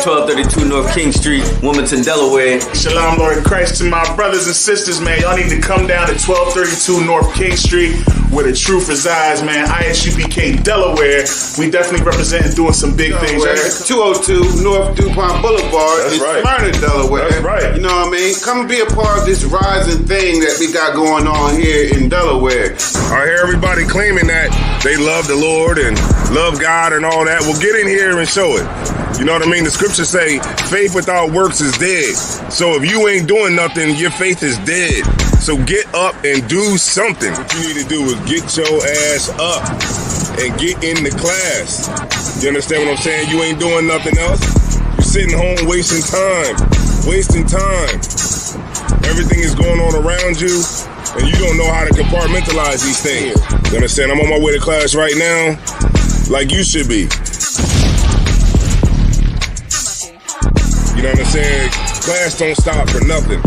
1232 North King Street, Wilmington, Delaware. Shalom, Lord Christ, to my brothers and sisters, man. Y'all need to come down to 1232 North King Street, where the truth resides, man. ISUPK Delaware. We definitely representing doing some big things. 202 North DuPont Boulevard in Smyrna, Delaware. That's right. You know what I mean? Come and be a part of this rising thing that we got going on here in Delaware. I hear everybody claiming that they love the Lord and love God and all that. Well, get in here and show it. You know what I mean? The scriptures say faith without works is dead. So if you ain't doing nothing, your faith is dead. So get up and do something. What you need to do is get your ass up and get in the class. You understand what I'm saying? You ain't doing nothing else. You're sitting home wasting time. Everything is going on around you, and you don't know how to compartmentalize these things. You understand? I'm on my way to class right now, like you should be. You know what I'm saying? Class don't stop for nothing.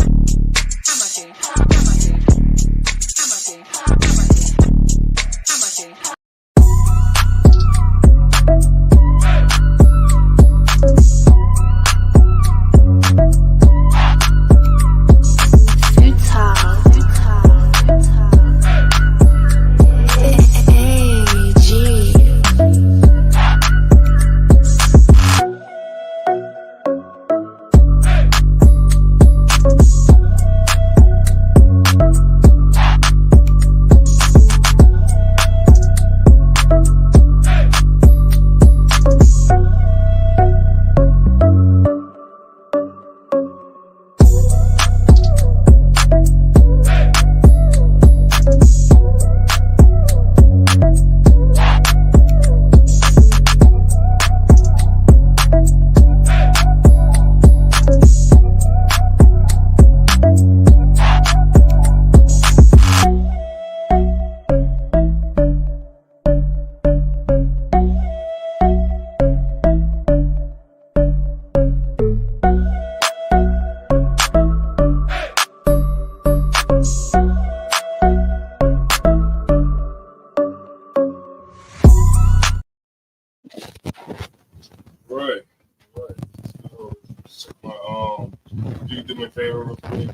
Right. So, you can do me a favor real quick.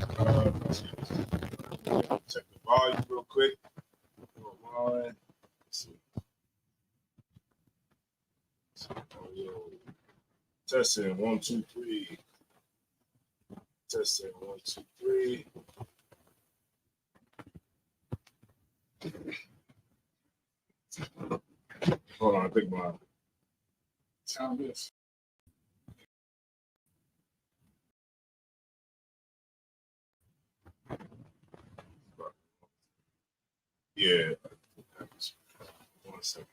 Check the volume real quick. Let's see. Testing 1, 2, 3. Testing 1, 2, 3. Hold on, I think my sound is. Yeah. 1 second.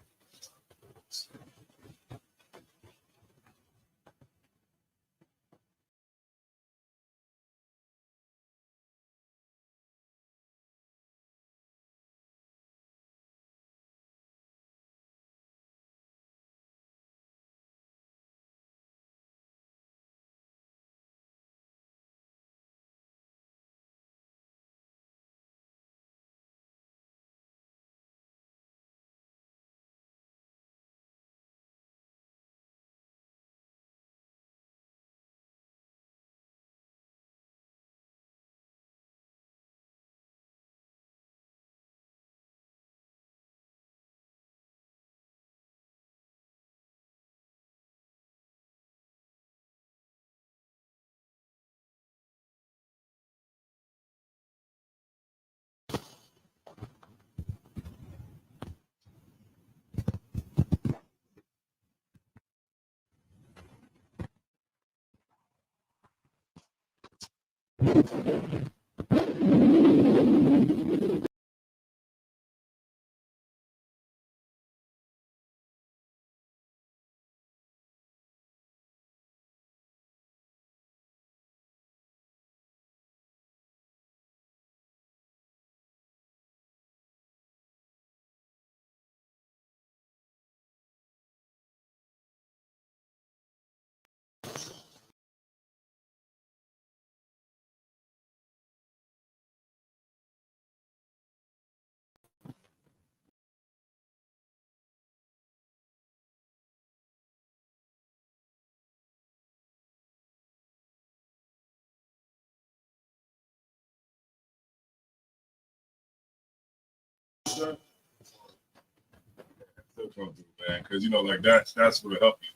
come through, man, because you know, like that's what'll help you.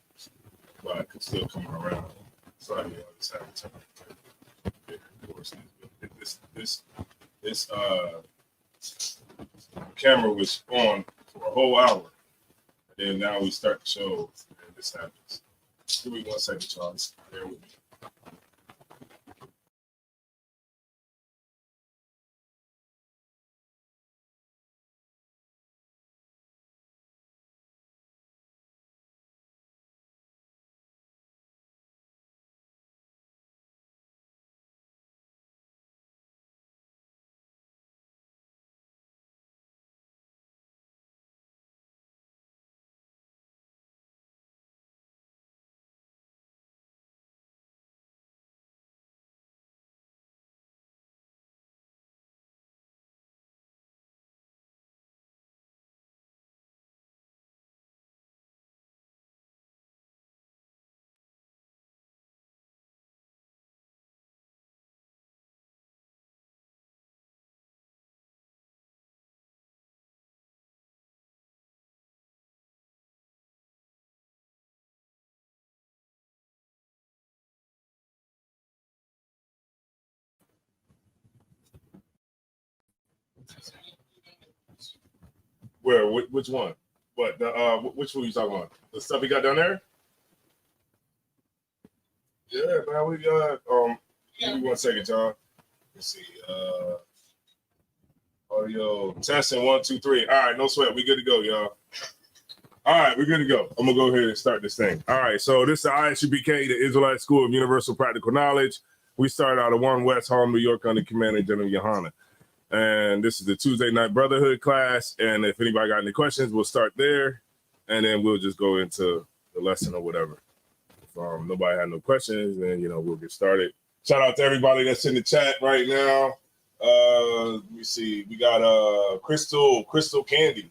But I could still come around. So I just have to turn. Yeah, of course, this camera was on for a whole hour, and then now we start the show, and this happens. Give me 1 second, Charles. Bear with me. Where? Which one? What? Which one you talking about? The stuff we got down there? Yeah, man. We got. Give me 1 second, y'all. Let's see. Audio testing 1, 2, 3. All right, no sweat. We good to go, y'all. All right, we're good to go. I'm gonna go ahead and start this thing. All right, so this is the ISUPK, the Israelite School of Universal Practical Knowledge. We started out of 1 West Harlem, New York, under Commander General Yohana. And this is the Tuesday night brotherhood class. And if anybody got any questions, we'll start there, and then we'll just go into the lesson or whatever. If nobody had no questions, then we'll get started. Shout out to everybody that's in the chat right now. Let me see. We got Crystal Candy.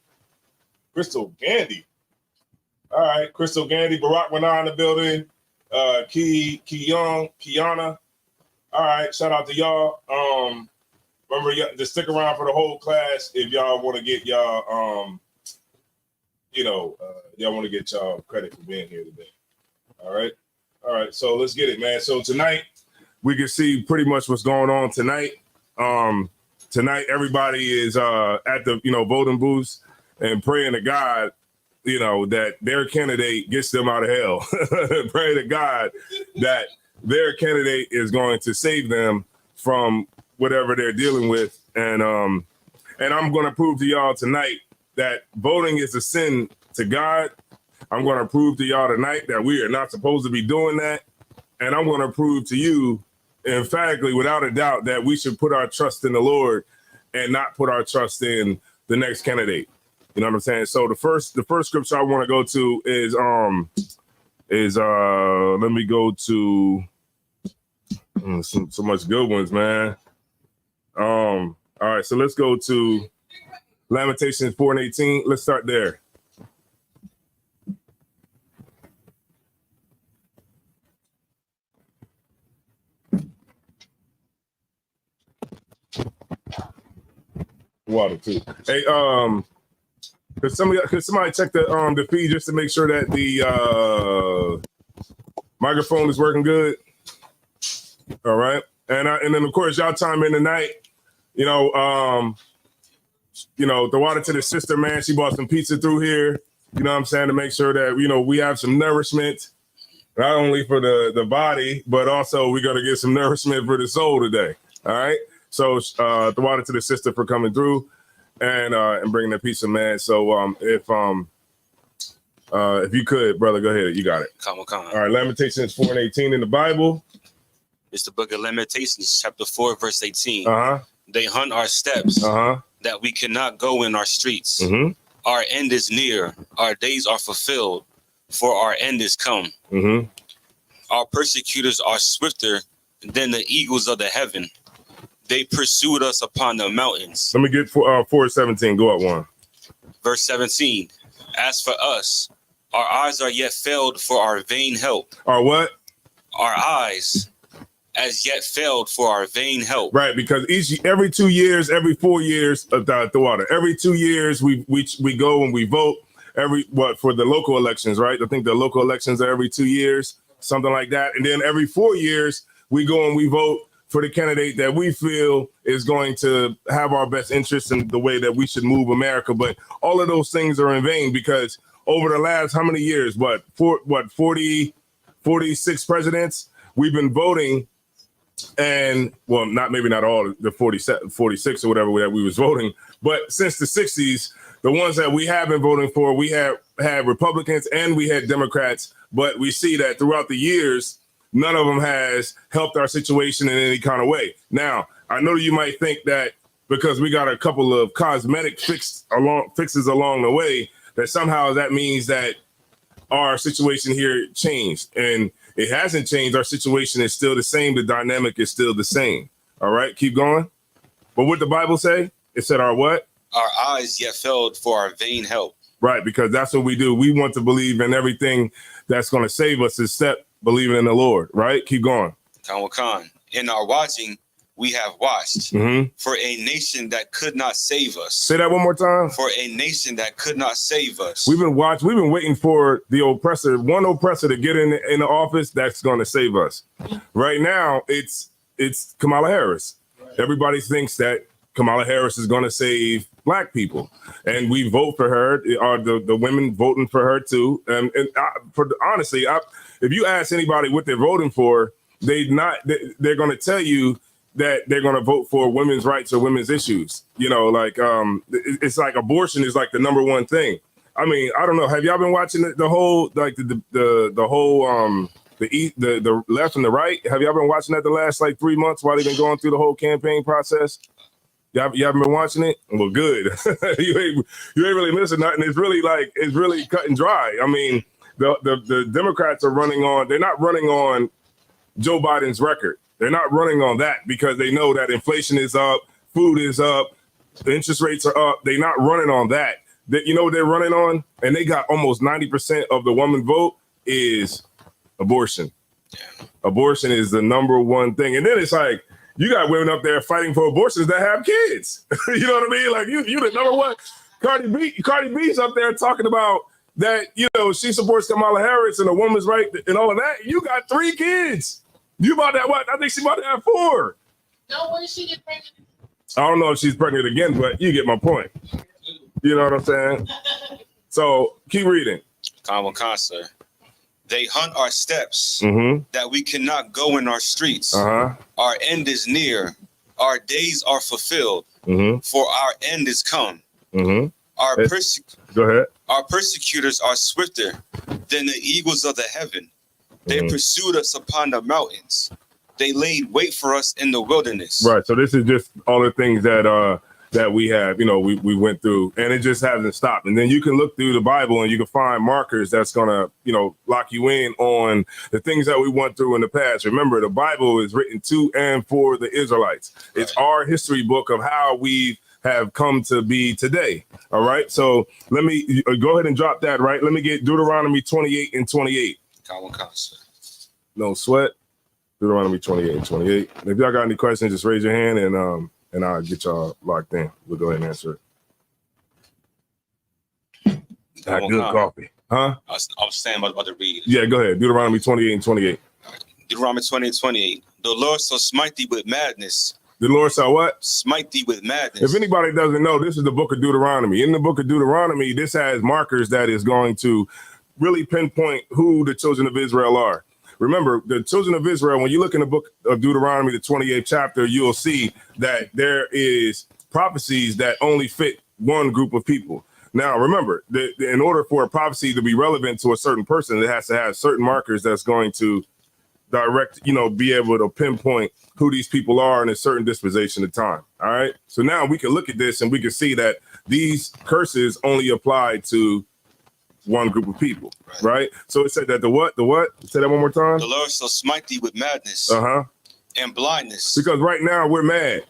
Crystal Candy. All right, Crystal Candy, Barack Manar in the building. Kiana. All right, shout out to y'all. Remember, to stick around for the whole class if y'all want to get y'all, y'all want to get y'all credit for being here today. All right. So let's get it, man. So tonight we can see pretty much what's going on tonight. Tonight everybody is at the voting booths and praying to God, that their candidate gets them out of hell. Pray to God that their candidate is going to save them from whatever they're dealing with. And I'm going to prove to y'all tonight that voting is a sin to God. I'm going to prove to y'all tonight that we are not supposed to be doing that. And I'm going to prove to you emphatically, without a doubt, that we should put our trust in the Lord and not put our trust in the next candidate. You know what I'm saying? So the first scripture I want to go to is let me go to so much good ones, man. All right, so let's go to Lamentations 4:18. Let's start there. Water too. Hey, could somebody check the feed just to make sure that the microphone is working good? All right, and then of course y'all chime in tonight. The water to the sister, man. She bought some pizza through here. You know what I'm saying, to make sure that we have some nourishment, not only for the body, but also we're gonna get some nourishment for the soul today. All right. So the water to the sister for coming through and bringing the pizza, man. So if you could, brother, go ahead. You got it. Come on. All right, Lamentations 4:18 in the Bible. It's the book of Lamentations, chapter 4, verse 18. Uh-huh. They hunt our steps, that we cannot go in our streets. Mm-hmm. Our end is near. Our days are fulfilled, for our end is come. Mm-hmm. Our persecutors are swifter than the eagles of the heaven. They pursued us upon the mountains. Let me get 4:17. Go up one. Verse 17. As for us, our eyes are yet failed for our vain help. Our what? Our eyes as yet failed for our vain help. Right, because every 2 years, every 4 years, the water. Every 2 years, we go and we vote, for the local elections, right? I think the local elections are every 2 years, something like that. And then every 4 years, we go and we vote for the candidate that we feel is going to have our best interests in the way that we should move America. But all of those things are in vain because over the last, how many years, 46 presidents, we've been voting. And well, maybe not all the 46 or whatever that we was voting, but since the 60s, the ones that we have been voting for, we have had Republicans and we had Democrats, but we see that throughout the years, none of them has helped our situation in any kind of way. Now, I know you might think that because we got a couple of cosmetic fixes along the way, that somehow that means that our situation here changed. And it hasn't changed. Our situation is still the same. The dynamic is still the same. All right, keep going. But what the Bible say? It said our what? Our eyes yet failed for our vain help. Right, because that's what we do. We want to believe in everything that's going to save us except believing in the Lord, right? Keep going. Khan. In our watching, we have watched for a nation that could not save us. Say that one more time. For a nation that could not save us. We've been waiting for the one oppressor to get in the office that's going to save us. Right now, it's Kamala Harris. Everybody thinks that Kamala Harris is going to save Black people, and we vote for her. Are the women voting for her too? Honestly, if you ask anybody what they're voting for, they're going to tell you that they're going to vote for women's rights or women's issues. You know, like it's like abortion is like the number one thing. I mean, I don't know. Have y'all been watching the whole like the whole the left and the right? Have y'all been watching that the last like 3 months while they've been going through the whole campaign process? You haven't been watching it? Well, good. you ain't really missing nothing. It's really cut and dry. I mean, the Democrats are running on. They're not running on Joe Biden's record. They're not running on that because they know that inflation is up, food is up, the interest rates are up. They're not running on that. You know what they're running on? And they got almost 90% of the woman vote is abortion. Abortion is the number one thing. And then it's like, you got women up there fighting for abortions that have kids. You know what I mean? Like you the number one. Cardi B's up there talking about that, you know, she supports Kamala Harris and a woman's right and all of that. You got 3 kids. You about that what? I think she about to have 4. No, when did she get pregnant? I don't know if she's pregnant again, but you get my point. You know what I'm saying? So keep reading. Khan, sir. They hunt our steps that we cannot go in our streets. Our end is near. Our days are fulfilled. For our end is come. Go ahead. Our persecutors are swifter than the eagles of the heaven. They pursued us upon the mountains. They laid wait for us in the wilderness. Right. So this is just all the things that we have, you know, we went through, and it just hasn't stopped. And then you can look through the Bible and you can find markers that's going to, you know, lock you in on the things that we went through in the past. Remember, the Bible is written to and for the Israelites. Right. It's our history book of how we have come to be today. All right. So let me go ahead and drop that. Right. Let me get Deuteronomy 28 and 28. No sweat. Deuteronomy 28 and 28. If y'all got any questions, just raise your hand and I'll get y'all locked in. We'll go ahead and answer it. That good coffee. Huh? I was saying about the read. Yeah, go ahead. Deuteronomy 28 and 28. Deuteronomy 28 and 28. The Lord shall smite thee with madness. The Lord shall what? Smite thee with madness. If anybody doesn't know, this is the book of Deuteronomy. In the book of Deuteronomy, this has markers that is going to really pinpoint who the children of Israel are. Remember, the children of Israel, when you look in the book of Deuteronomy, the 28th chapter, you'll see that there is prophecies that only fit one group of people. Now, remember, in order for a prophecy to be relevant to a certain person, it has to have certain markers that's going to direct, you know, be able to pinpoint who these people are in a certain dispensation of time. All right. So now we can look at this and we can see that these curses only apply to one group of people, right? So it said that the what? Say that one more time. The Lord shall smite thee with madness and blindness. Because right now we're mad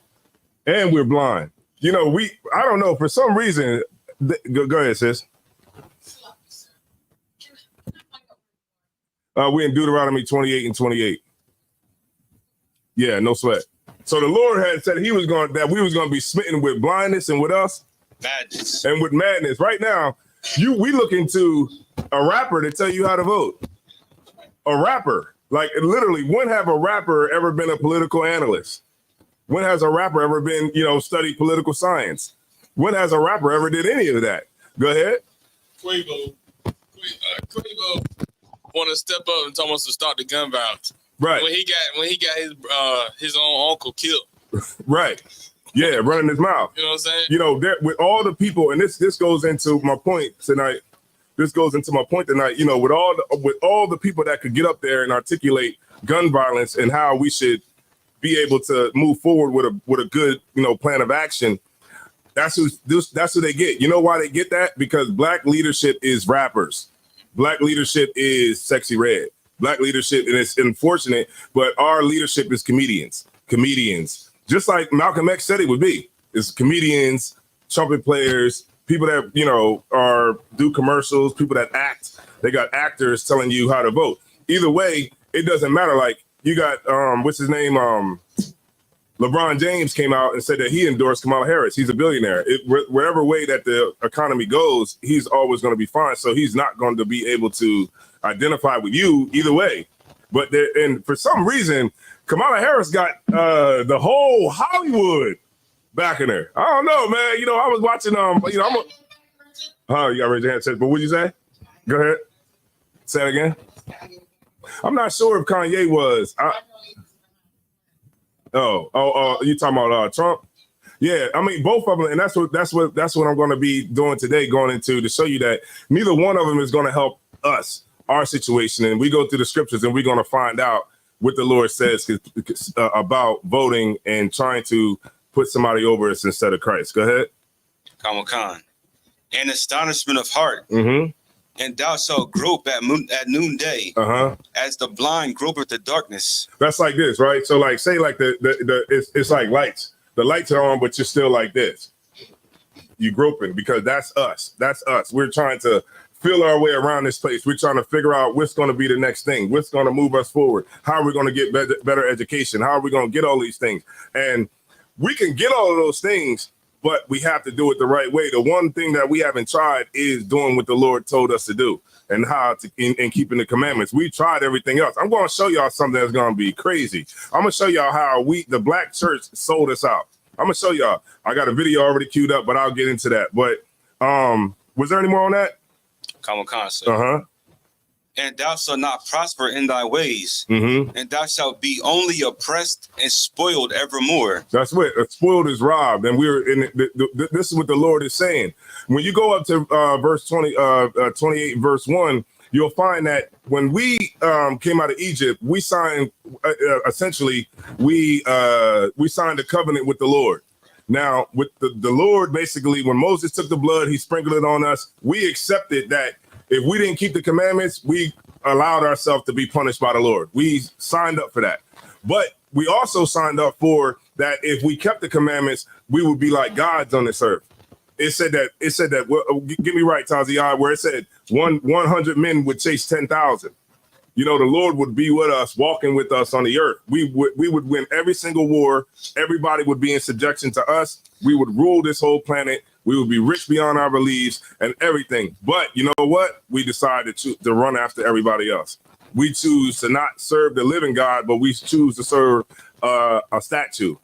and we're blind. You know, I don't know, for some reason, go ahead, sis. We're in Deuteronomy 28 and 28. Yeah, no sweat. So the Lord had said we was going to be smitten with blindness and with us? Madness. And with madness. Right now, We look into a rapper to tell you how to vote. A rapper. Like literally, when have a rapper ever been a political analyst? When has a rapper ever been, studied political science? When has a rapper ever did any of that? Go ahead. Quavo want to step up and tell us to start the gun violence. Right. When he got his own uncle killed. Right. Yeah, running his mouth. You know what I'm saying? With all the people, and this goes into my point tonight. With all the people that could get up there and articulate gun violence and how we should be able to move forward with a good, plan of action. That's who they get. You know why they get that? Because black leadership is rappers. Black leadership is Sexy Red. Black leadership, and it's unfortunate, but our leadership is comedians. Comedians. Just like Malcolm X said it would be. It's comedians, trumpet players, people that, do commercials, people that act. They got actors telling you how to vote. Either way, it doesn't matter. Like you got, what's his name? LeBron James came out and said that he endorsed Kamala Harris. He's a billionaire. Wherever way that the economy goes, he's always going to be fine. So he's not going to be able to identify with you either way. But and for some reason, Kamala Harris got the whole Hollywood backing her. I don't know, man. I was watching. You got to raise your hand. But what'd you say? Go ahead. Say it again. I'm not sure if Kanye was. You talking about Trump? Yeah, I mean both of them, and that's what I'm going to be doing today, going into to show you that neither one of them is going to help us, our situation, and we go through the scriptures and we're going to find out what the Lord says about voting and trying to put somebody over us instead of Christ. Go ahead. Khan. An astonishment of heart. Mm-hmm. And thou shalt grope at noonday, as the blind grope at the darkness. That's like this, right? So, like, say, like it's like lights. The lights are on, but you're still like this. You groping because that's us. That's us. We're trying to feel our way around this place. We're trying to figure out what's going to be the next thing. What's going to move us forward? How are we going to get better education? How are we going to get all these things? And we can get all of those things, but we have to do it the right way. The one thing that we haven't tried is doing what the Lord told us to do and how to in keeping the commandments. We tried everything else. I'm going to show y'all something that's going to be crazy. I'm going to show y'all how the black church sold us out. I'm going to show y'all. I got a video already queued up, but I'll get into that. But was there any more on that? Common concept. And thou shalt not prosper in thy ways, and thou shalt be only oppressed and spoiled evermore. That's what spoiled is robbed, and we're in. This is what the Lord is saying. When you go up to verse 28, verse 1, you'll find that when we came out of Egypt, we signed essentially we signed a covenant with the Lord. Now, with the Lord, basically, when Moses took the blood, he sprinkled it on us. We accepted that. If we didn't keep the commandments, we allowed ourselves to be punished by the Lord. We signed up for that. But we also signed up for that if we kept the commandments, we would be like gods on this earth. It said that, well, get me right, Taziah, where it said 100 men would chase 10,000. The Lord would be with us, walking with us on the earth. We would win every single war. Everybody would be in subjection to us. We would rule this whole planet. We would be rich beyond our beliefs and everything. But you know what? We decided to run after everybody else. We choose to not serve the living God, but we choose to serve a statue.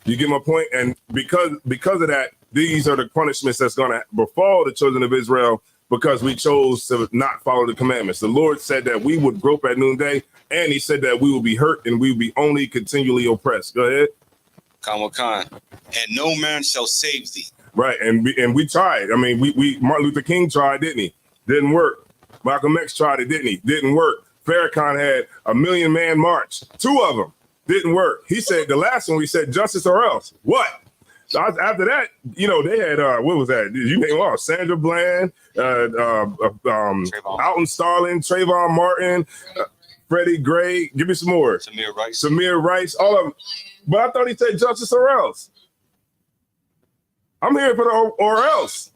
You get my point? And because of that, these are the punishments that's going to befall the children of Israel because we chose to not follow the commandments. The Lord said that we would grope at noonday, and he said that we will be hurt and we will be only continually oppressed. Go ahead. Khan. And no man shall save thee. Right, and we tried. I mean, we Martin Luther King tried, didn't he? Didn't work. Malcolm X tried it, didn't he? Didn't work. Farrakhan had a 1 million man march. 2 of them didn't work. He said the last one, we said justice or else. What? So after that, they had what was that? You name all Sandra Bland, Alton Starling, Trayvon Martin, Freddie Gray. Give me some more. Samir Rice. All of them. But I thought he said justice or else. I'm here for the or else.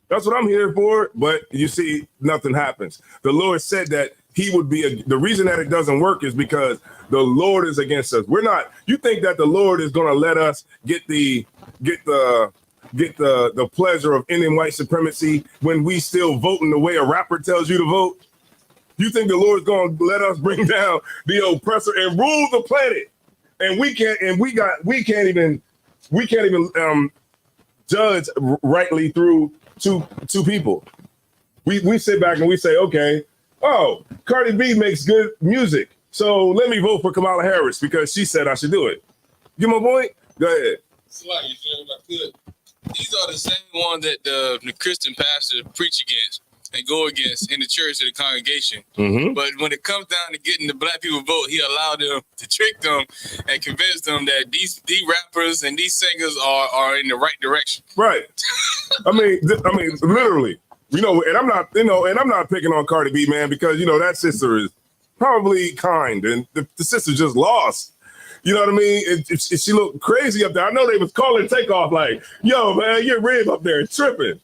That's what I'm here for. But you see, nothing happens. The Lord said that he would be the reason that it doesn't work is because the Lord is against us. We're not. You think that the Lord is going to let us get the get the pleasure of ending white supremacy when we still voting the way a rapper tells you to vote? You think the Lord's going to let us bring down the oppressor and rule the planet? And we can't even judge rightly through two people. We sit back and we say, okay, oh, Cardi B makes good music, so let me vote for Kamala Harris because she said I should do it. Get my point? Go ahead. It's like, you feel like good. These are the same ones that the Christian pastors preach against and go against in the church or the congregation. Mm-hmm. But when it comes down to getting the black people vote, he allowed them to trick them and convince them that these rappers and these singers are in the right direction. Right. I mean, literally. And I'm not picking on Cardi B, man, because that sister is probably kind, and the sister just lost. You know what I mean? She looked crazy up there. I know they was calling Takeoff like, "Yo, man, your rib up there tripping."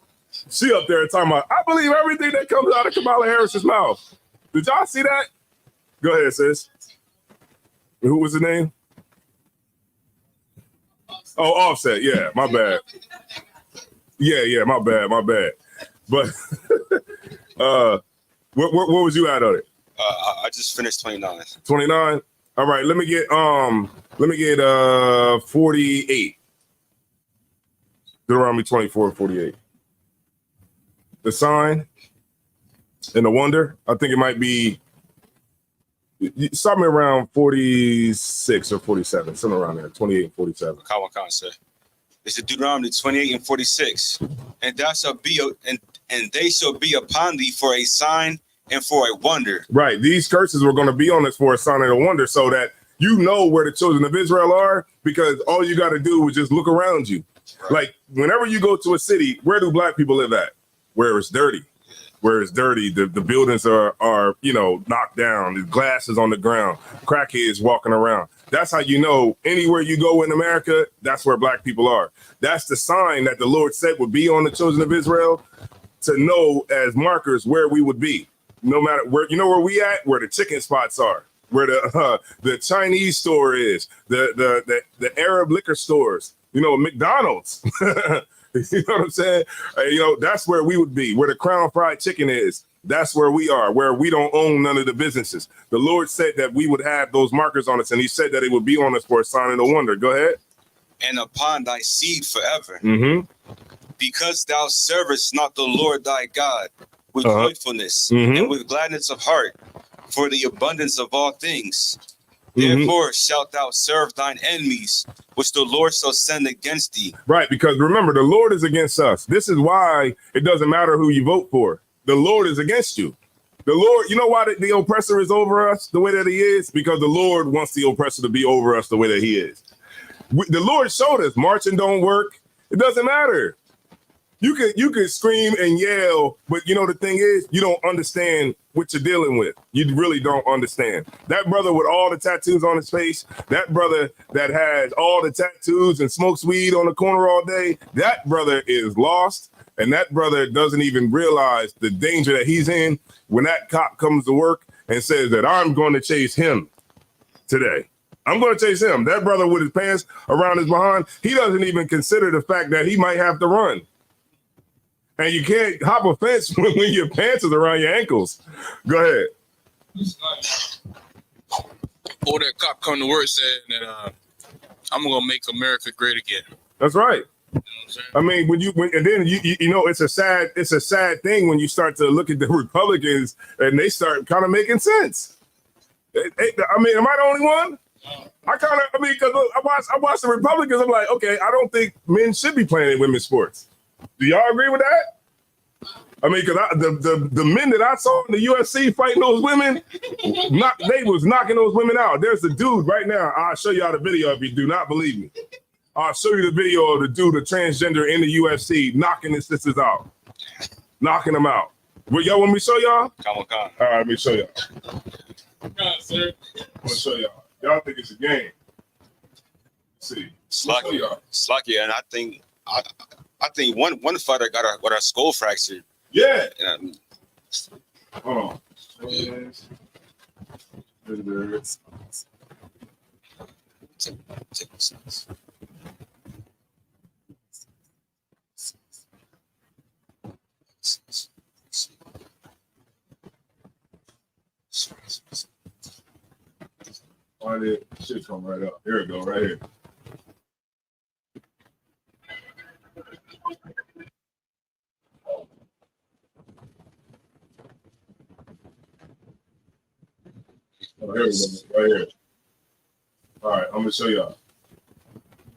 She up there talking about, "I believe everything that comes out of Kamala Harris's mouth." Did y'all see that? Go ahead, sis. Who was the name? Oh, Offset. Yeah, my bad. Yeah, my bad. But what was you at on it? I just finished 29. 29. All right, let me get 48. Deuteronomy 24:48. The sign and the wonder. I think it might be something around 46 or 47, something around there, 28 and 47. Khan, sir. It's the Deuteronomy 28 and 46. And thou shalt be and they shall be upon thee for a sign and for a wonder. Right. These curses were going to be on us for a sign and a wonder, so that you know where the children of Israel are, because all you got to do is just look around you. Right. Like whenever you go to a city, where do black people live at? Where it's dirty. Where it's dirty, the buildings are knocked down, the glass is on the ground, crackheads walking around. That's how you know anywhere you go in America, that's where black people are. That's the sign that the Lord said would be on the children of Israel, to know as markers where we would be. No matter where, where we at, where the chicken spots are, where the Chinese store is, the Arab liquor stores, McDonald's. You know what I'm saying? That's where we would be, where the Crown Fried Chicken is. That's where we are, where we don't own none of the businesses. The Lord said that we would have those markers on us, and he said that it would be on us for a sign and a wonder. Go ahead. And upon thy seed forever. Mm-hmm. Because thou servest not the Lord thy God with joyfulness and with gladness of heart, for the abundance of all things. Therefore shalt thou serve thine enemies, which the Lord shall send against thee. Right, because remember, the Lord is against us. This is why it doesn't matter who you vote for. The Lord is against you. The Lord, you know why the oppressor is over us the way that he is? Because the Lord wants the oppressor to be over us the way that he is. The Lord showed us marching don't work. It doesn't matter. You could scream and yell, but the thing is, you don't understand what you're dealing with. You really don't understand. That brother with all the tattoos on his face, that brother that has all the tattoos and smokes weed on the corner all day, that brother is lost. And that brother doesn't even realize the danger that he's in when that cop comes to work and says that I'm going to chase him today. I'm going to chase him. That brother with his pants around his behind, he doesn't even consider the fact that he might have to run. And you can't hop a fence when your pants is around your ankles. Go ahead. Or that cop come to work saying that I'm gonna make America great again. That's right. I mean, it's a sad thing when you start to look at the Republicans and they start kind of making sense. Am I the only one? Because I watch the Republicans. I'm like, okay, I don't think men should be playing in women's sports. Do y'all agree with that? I mean, because the men that I saw in the UFC fighting those women, they was knocking those women out. There's a dude right now. I'll show y'all the video if you do not believe me. I'll show you the video of the dude, the transgender in the UFC, knocking his sisters out. Knocking them out. Well, y'all want me to show y'all? Come on. All right, let me show y'all. Come on, sir. I'm going to show y'all. Y'all think it's a game. Let's see. Slacky, and I think one fighter got her skull fractured. Yeah. And, Hold on. come right up. Here we go, right here. Oh, here we go, right here. All right, I'm gonna show y'all.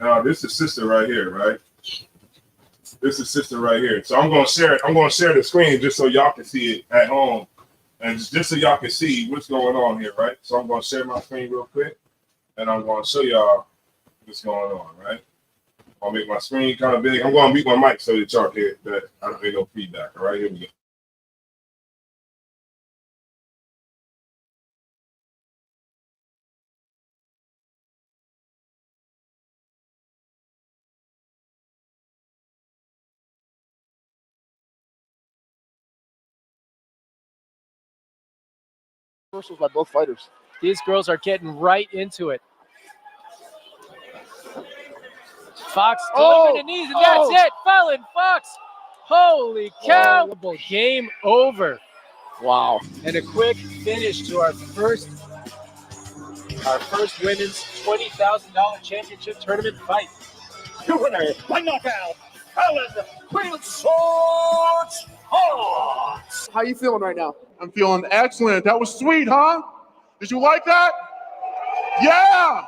Now this is sister right here, right? This is sister right here. So I'm gonna share it. I'm gonna share the screen just so y'all can see it at home, and just so y'all can see what's going on here, right? So I'm gonna share my screen real quick, and I'm gonna show y'all what's going on, right? I'll make my screen kind of big. I'm gonna mute my mic so that y'all hear that I don't hear no feedback. All right, here we go. By both fighters. These girls are getting right into it. Fox delivering the knees, and that's it. Fallon Fox. Holy cow. Game over. Wow. And a quick finish to our first women's $20,000 championship tournament fight. Your winner by knockout, Fallon Queen Swords Hawks. How you feeling right now? I'm feeling excellent. That was sweet, huh? Did you like that? Yeah!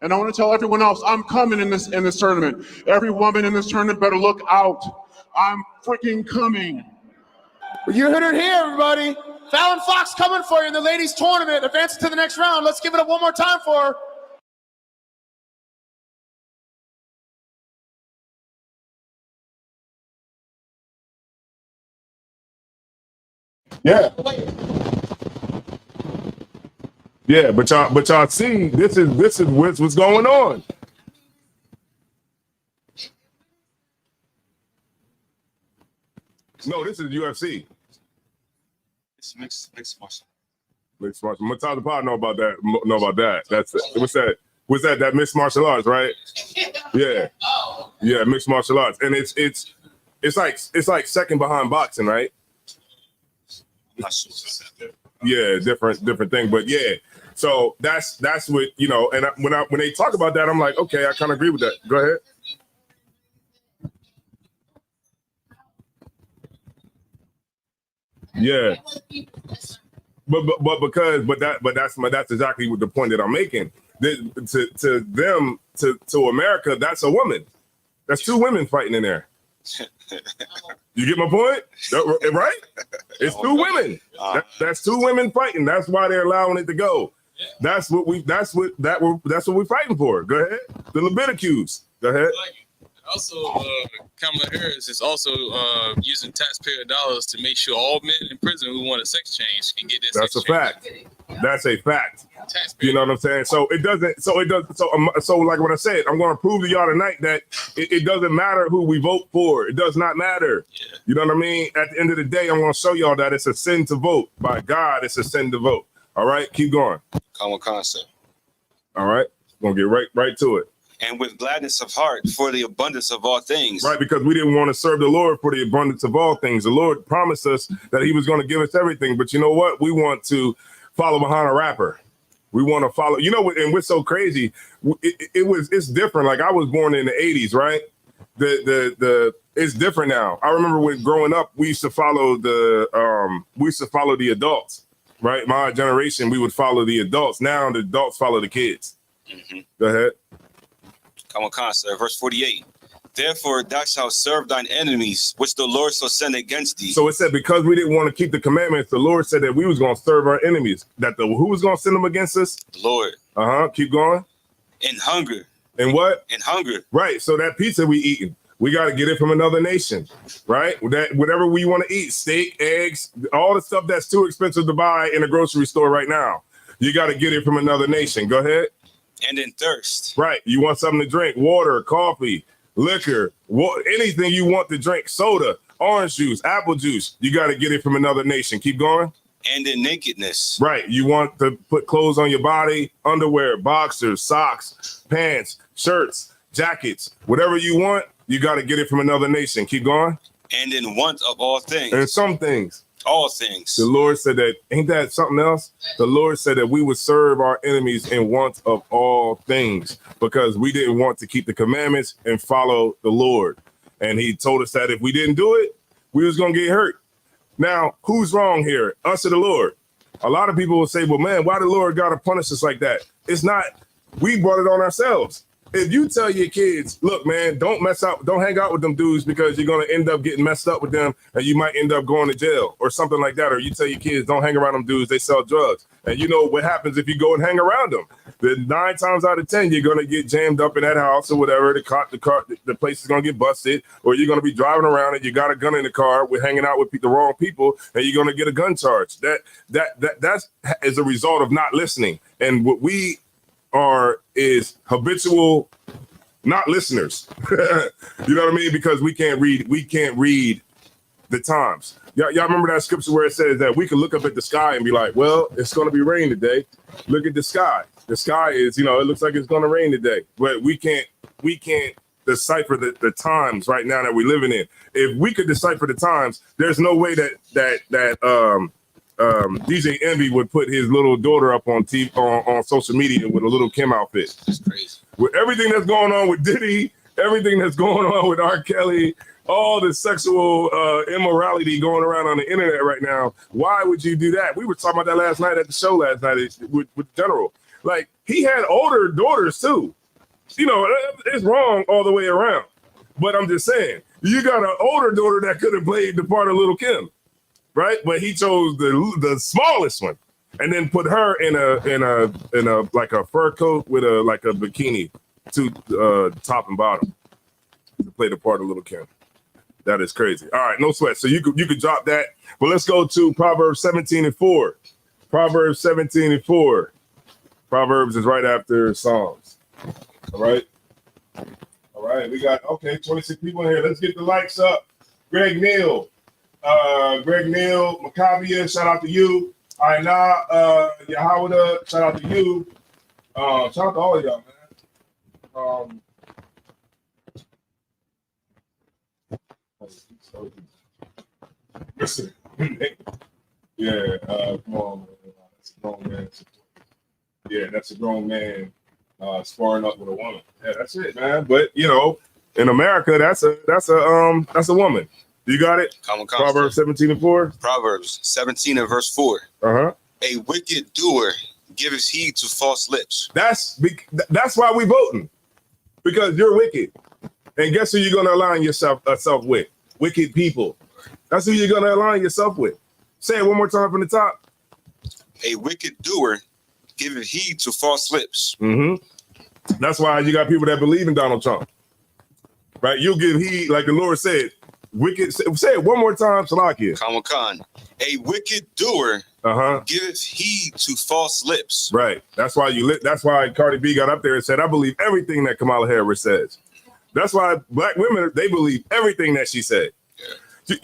And I want to tell everyone else, I'm coming in this tournament. Every woman in this tournament better look out. I'm freaking coming. Well, you heard it here, everybody. Fallon Fox coming for you in the ladies tournament, advancing to the next round. Let's give it up one more time for her. Yeah. Yeah, but y'all see, this is what's going on. No, this is UFC. It's mixed martial. Mixed martial. Matata Pod know about that. Know about that. That's it. What's that? What's that? That mixed martial arts, right? Yeah. Yeah, mixed martial arts, and it's like second behind boxing, right? I'm not sure. Yeah, different thing, but yeah. So that's what, you know. And when they talk about that, I'm like, okay, I kind of agree with that. Go ahead. Yeah. But that's exactly what the point that I'm making. To America, that's a woman. That's two women fighting in there. You get my point? Right? It's two women. That's two women fighting. That's why they're allowing it to go. That's what we're fighting for. Go ahead. The Leviticus. Go ahead. Also, Kamala Harris is also using taxpayer dollars to make sure all men in prison who want a sex change can get their That's sex a fact. change. That's a fact. Taxpayer. You know what I'm saying? So like what I said, I'm going to prove to y'all tonight that it doesn't matter who we vote for. It does not matter. Yeah. You know what I mean? At the end of the day, I'm going to show y'all that it's a sin to vote. By God, it's a sin to vote. All right, keep going. Common concept. All right, going to get right to it. And with gladness of heart for the abundance of all things. Right, because we didn't want to serve the Lord for the abundance of all things. The Lord promised us that he was going to give us everything. But you know what? We want to follow behind a rapper. We want to follow, you know, and what's so crazy, it's different. Like I was born in the 80s, right? It's different now. I remember when growing up, we used to follow the adults, right? My generation, we would follow the adults. Now the adults follow the kids. Mm-hmm. Go ahead. Common concept, verse 48. Therefore thou shalt serve thine enemies, which the Lord shall send against thee. So it said, because we didn't want to keep the commandments, the Lord said that we was going to serve our enemies. Who was going to send them against us? The Lord. Keep going. In hunger. And what? In hunger. Right. So that pizza we eating, we got to get it from another nation, right? That whatever we want to eat, steak, eggs, all the stuff that's too expensive to buy in a grocery store right now, you got to get it from another nation. Go ahead. And in thirst. Right. You want something to drink, water, coffee, liquor, anything you want to drink, soda, orange juice, apple juice, you got to get it from another nation. Keep going. And in nakedness. Right. You want to put clothes on your body, underwear, boxers, socks, pants, shirts, jackets, whatever you want, you got to get it from another nation. Keep going. And in want of all things. And some things. All things. The Lord said that, ain't that something else? The Lord said that we would serve our enemies in want of all things because we didn't want to keep the commandments and follow the Lord. And he told us that if we didn't do it, we was going to get hurt. Now, who's wrong here? Us or the Lord? A lot of people will say, well, man, why the Lord got to punish us like that? It's not, we brought it on ourselves. If you tell your kids, look, man, don't hang out with them dudes because you're going to end up getting messed up with them and you might end up going to jail or something like that. Or you tell your kids, don't hang around them dudes, they sell drugs. And you know what happens if you go and hang around them. Then 9 times out of 10, you're going to get jammed up in that house or whatever. The place is going to get busted, or you're going to be driving around and you got a gun in the car with hanging out with the wrong people and you're going to get a gun charge. That's as a result of not listening. And what we is habitual not listeners. You know what I mean? Because we can't read the times. Y'all remember that scripture where it says that we can look up at the sky and be like, well, it's going to be rain today. Look at the sky. The sky is, it looks like it's going to rain today. But we can't decipher the times right now that we're living in. If we could decipher the times, there's no way that DJ Envy would put his little daughter up on TV, on social media with a little Kim outfit. That's crazy. With everything that's going on with Diddy, everything that's going on with R. Kelly, all the sexual immorality going around on the internet right now, why would you do that? We were talking about that last night at the show last night with General. Like, he had older daughters too. It's wrong all the way around. But I'm just saying, you got an older daughter that could have played the part of Little Kim, right? But he chose the smallest one, and then put her in a like a fur coat with a bikini, top and bottom, to play the part of Little Kim. That is crazy. All right, no sweat. So you could drop that. But let's go to Proverbs 17:4. Proverbs 17:4. Proverbs is right after Psalms. All right. We got 26 people in here. Let's get the likes up. Greg Neal, Maccabia, shout out to you. Aina, Yahawada, shout out to you. Shout out to all of y'all, man. Listen, come on, man. That's a grown man. Yeah, that's a grown man sparring up with a woman. Yeah, that's it, man. But in America, that's a woman. You got it? Proverbs 17:4. Proverbs 17 and verse 4. Uh-huh. A wicked doer giveth heed to false lips. That's why we voting. Because you're wicked. And guess who you're going to align yourself with? Wicked people. That's who you're going to align yourself with. Say it one more time from the top. A wicked doer giveth heed to false lips. Mm-hmm. That's why you got people that believe in Donald Trump. Right? You'll give heed, like the Lord said. Wicked. Say it one more time, Salakia. Khan. A wicked doer giveth heed to false lips. Right. That's why that's why Cardi B got up there and said, I believe everything that Kamala Harris says. That's why black women, they believe everything that she said. Yeah.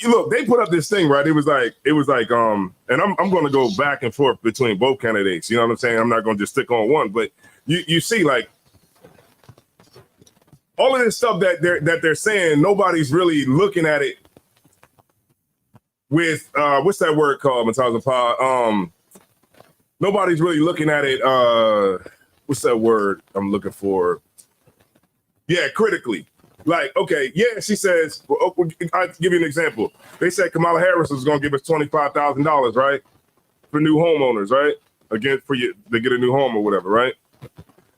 Look, they put up this thing, right? It was like, and I'm going to go back and forth between both candidates. You know what I'm saying? I'm not going to just stick on one, but you see, like, all of this stuff that they're saying, nobody's really looking at it with what's that word called, Matazapah? Nobody's really looking at it. What's that word I'm looking for? Yeah, critically. Like, okay, yeah, she says. I'll give you an example. They said Kamala Harris was going to give us $25,000, right, for new homeowners, right? Again, for you to get a new home or whatever, right?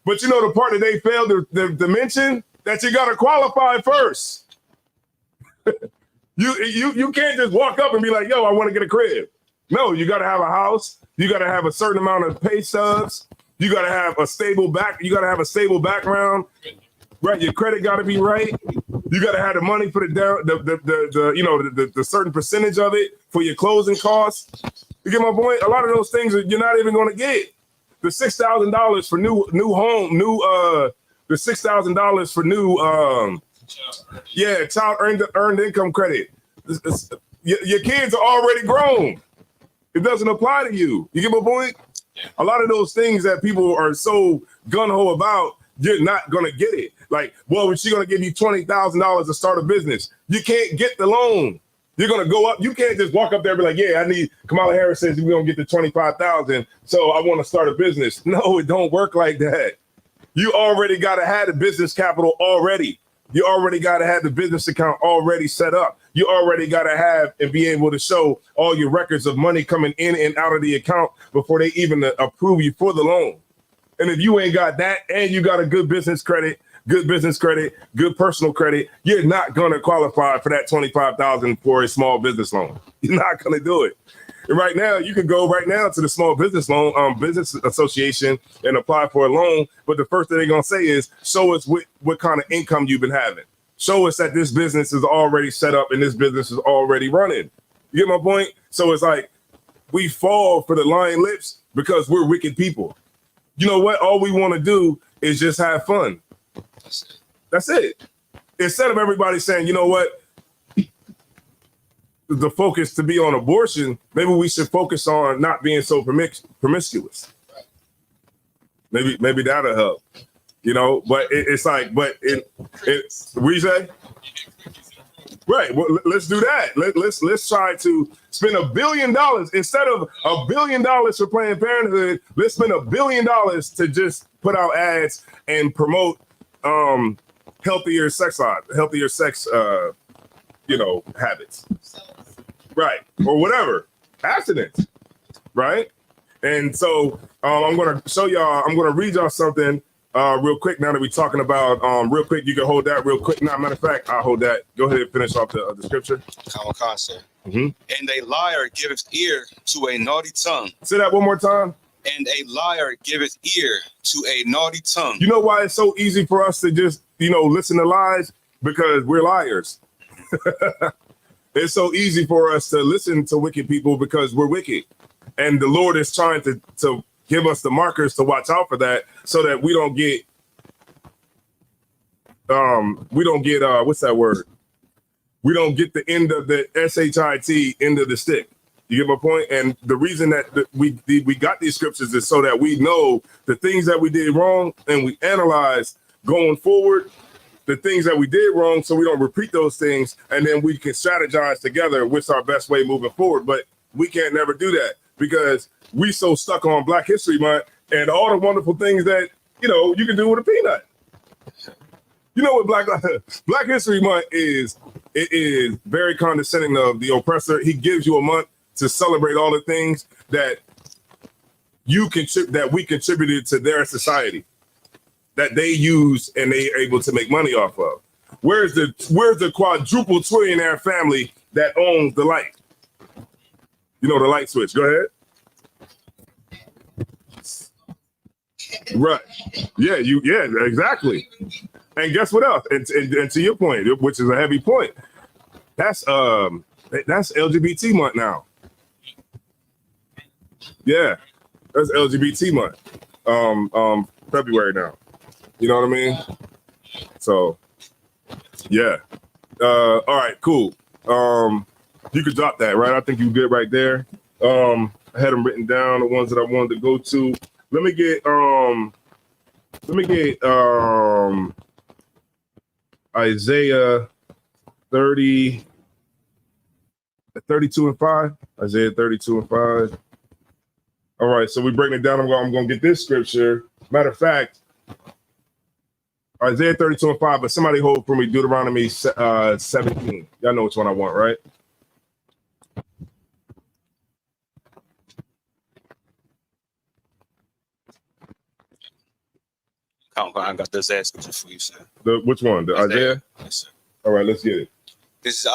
But the part that they failed to mention. That you got to qualify first. You can't just walk up and be like, yo, I want to get a crib. No, you got to have a house. You got to have a certain amount of pay stubs. You got to have a stable background. Right, your credit got to be right. You got to have the money for the certain percentage of it for your closing costs. You get my point? A lot of those things you're not even going to get. The $6,000 for new home, the $6,000 for new, child earned income credit. Your kids are already grown. It doesn't apply to you. You get my point? A lot of those things that people are so gung-ho about, you're not going to get it. Like, well, she's going to give you $20,000 to start a business. You can't get the loan. You're gonna go up. You can't just walk up there and be like, yeah, I need Kamala Harris says we're gonna get to 25,000, so I want to start a business. No, it don't work like that. You already gotta have the business capital already. You already gotta have the business account already set up. You already gotta have and be able to show all your records of money coming in and out of the account before they even approve you for the loan. And if you ain't got that and you got a good business credit, good personal credit, you're not going to qualify for that $25,000 for a small business loan. You're not going to do it. And right now, you can go right now to the small business loan business association and apply for a loan. But the first thing they're going to say is, show us what kind of income you've been having. Show us that this business is already set up and this business is already running. You get my point? So it's like we fall for the lying lips because we're wicked people. You know what? All we want to do is just have fun. That's it. Instead of everybody saying, you know what, the focus to be on abortion, maybe we should focus on not being so promiscuous. Maybe that'll help. You know, but it's like, what you say? Right. Well, let's do that. Let's try to spend $1 billion instead of $1 billion for Planned Parenthood. Let's spend $1 billion to just put out ads and promote healthier sex habits. Right. Or whatever. Abstinence. Right. And so I'm going to read y'all something real quick now that we're talking about real quick. You can hold that real quick. Now, matter of fact, I'll hold that. Go ahead and finish off the scripture. Common concept. And a liar giveth ear to a naughty tongue. Say that one more time. And a liar giveth ear to a naughty tongue. You know why it's so easy for us to just, listen to lies? Because we're liars. It's so easy for us to listen to wicked people because we're wicked. And the Lord is trying to give us the markers to watch out for that so that we don't get, what's that word? We don't get the end of the SHIT end of the stick. You get my point? And the reason that we got these scriptures is so that we know the things that we did wrong and we analyze going forward the things that we did wrong so we don't repeat those things, and then we can strategize together what's our best way moving forward. But we can't never do that because we so stuck on Black History Month and all the wonderful things that, you can do with a peanut. You know what Black History Month is? It is very condescending of the oppressor. He gives you a month to celebrate all the things that that we contributed to their society, that they use and they are able to make money off of. Where's the quadruple trillionaire family that owns the light? The light switch. Go ahead. Right. Yeah, exactly. And guess what else? And to your point, which is a heavy point, that's LGBT month now. Yeah, that's LGBT month. February now. You know what I mean? So, yeah. All right, cool. You could drop that, right? I think you good right there. I had them written down, the ones that I wanted to go to. Let me get Isaiah 32 and 5. Isaiah 32 and 5. All right, so we're breaking it down. I'm going to get this scripture. Matter of fact, Isaiah 32 and 5, but somebody hold for me Deuteronomy 17. Y'all know which one I want, right? I got this ass scripture for you, sir. Which one? The Isaiah? Yes, sir. All right, let's get it. This is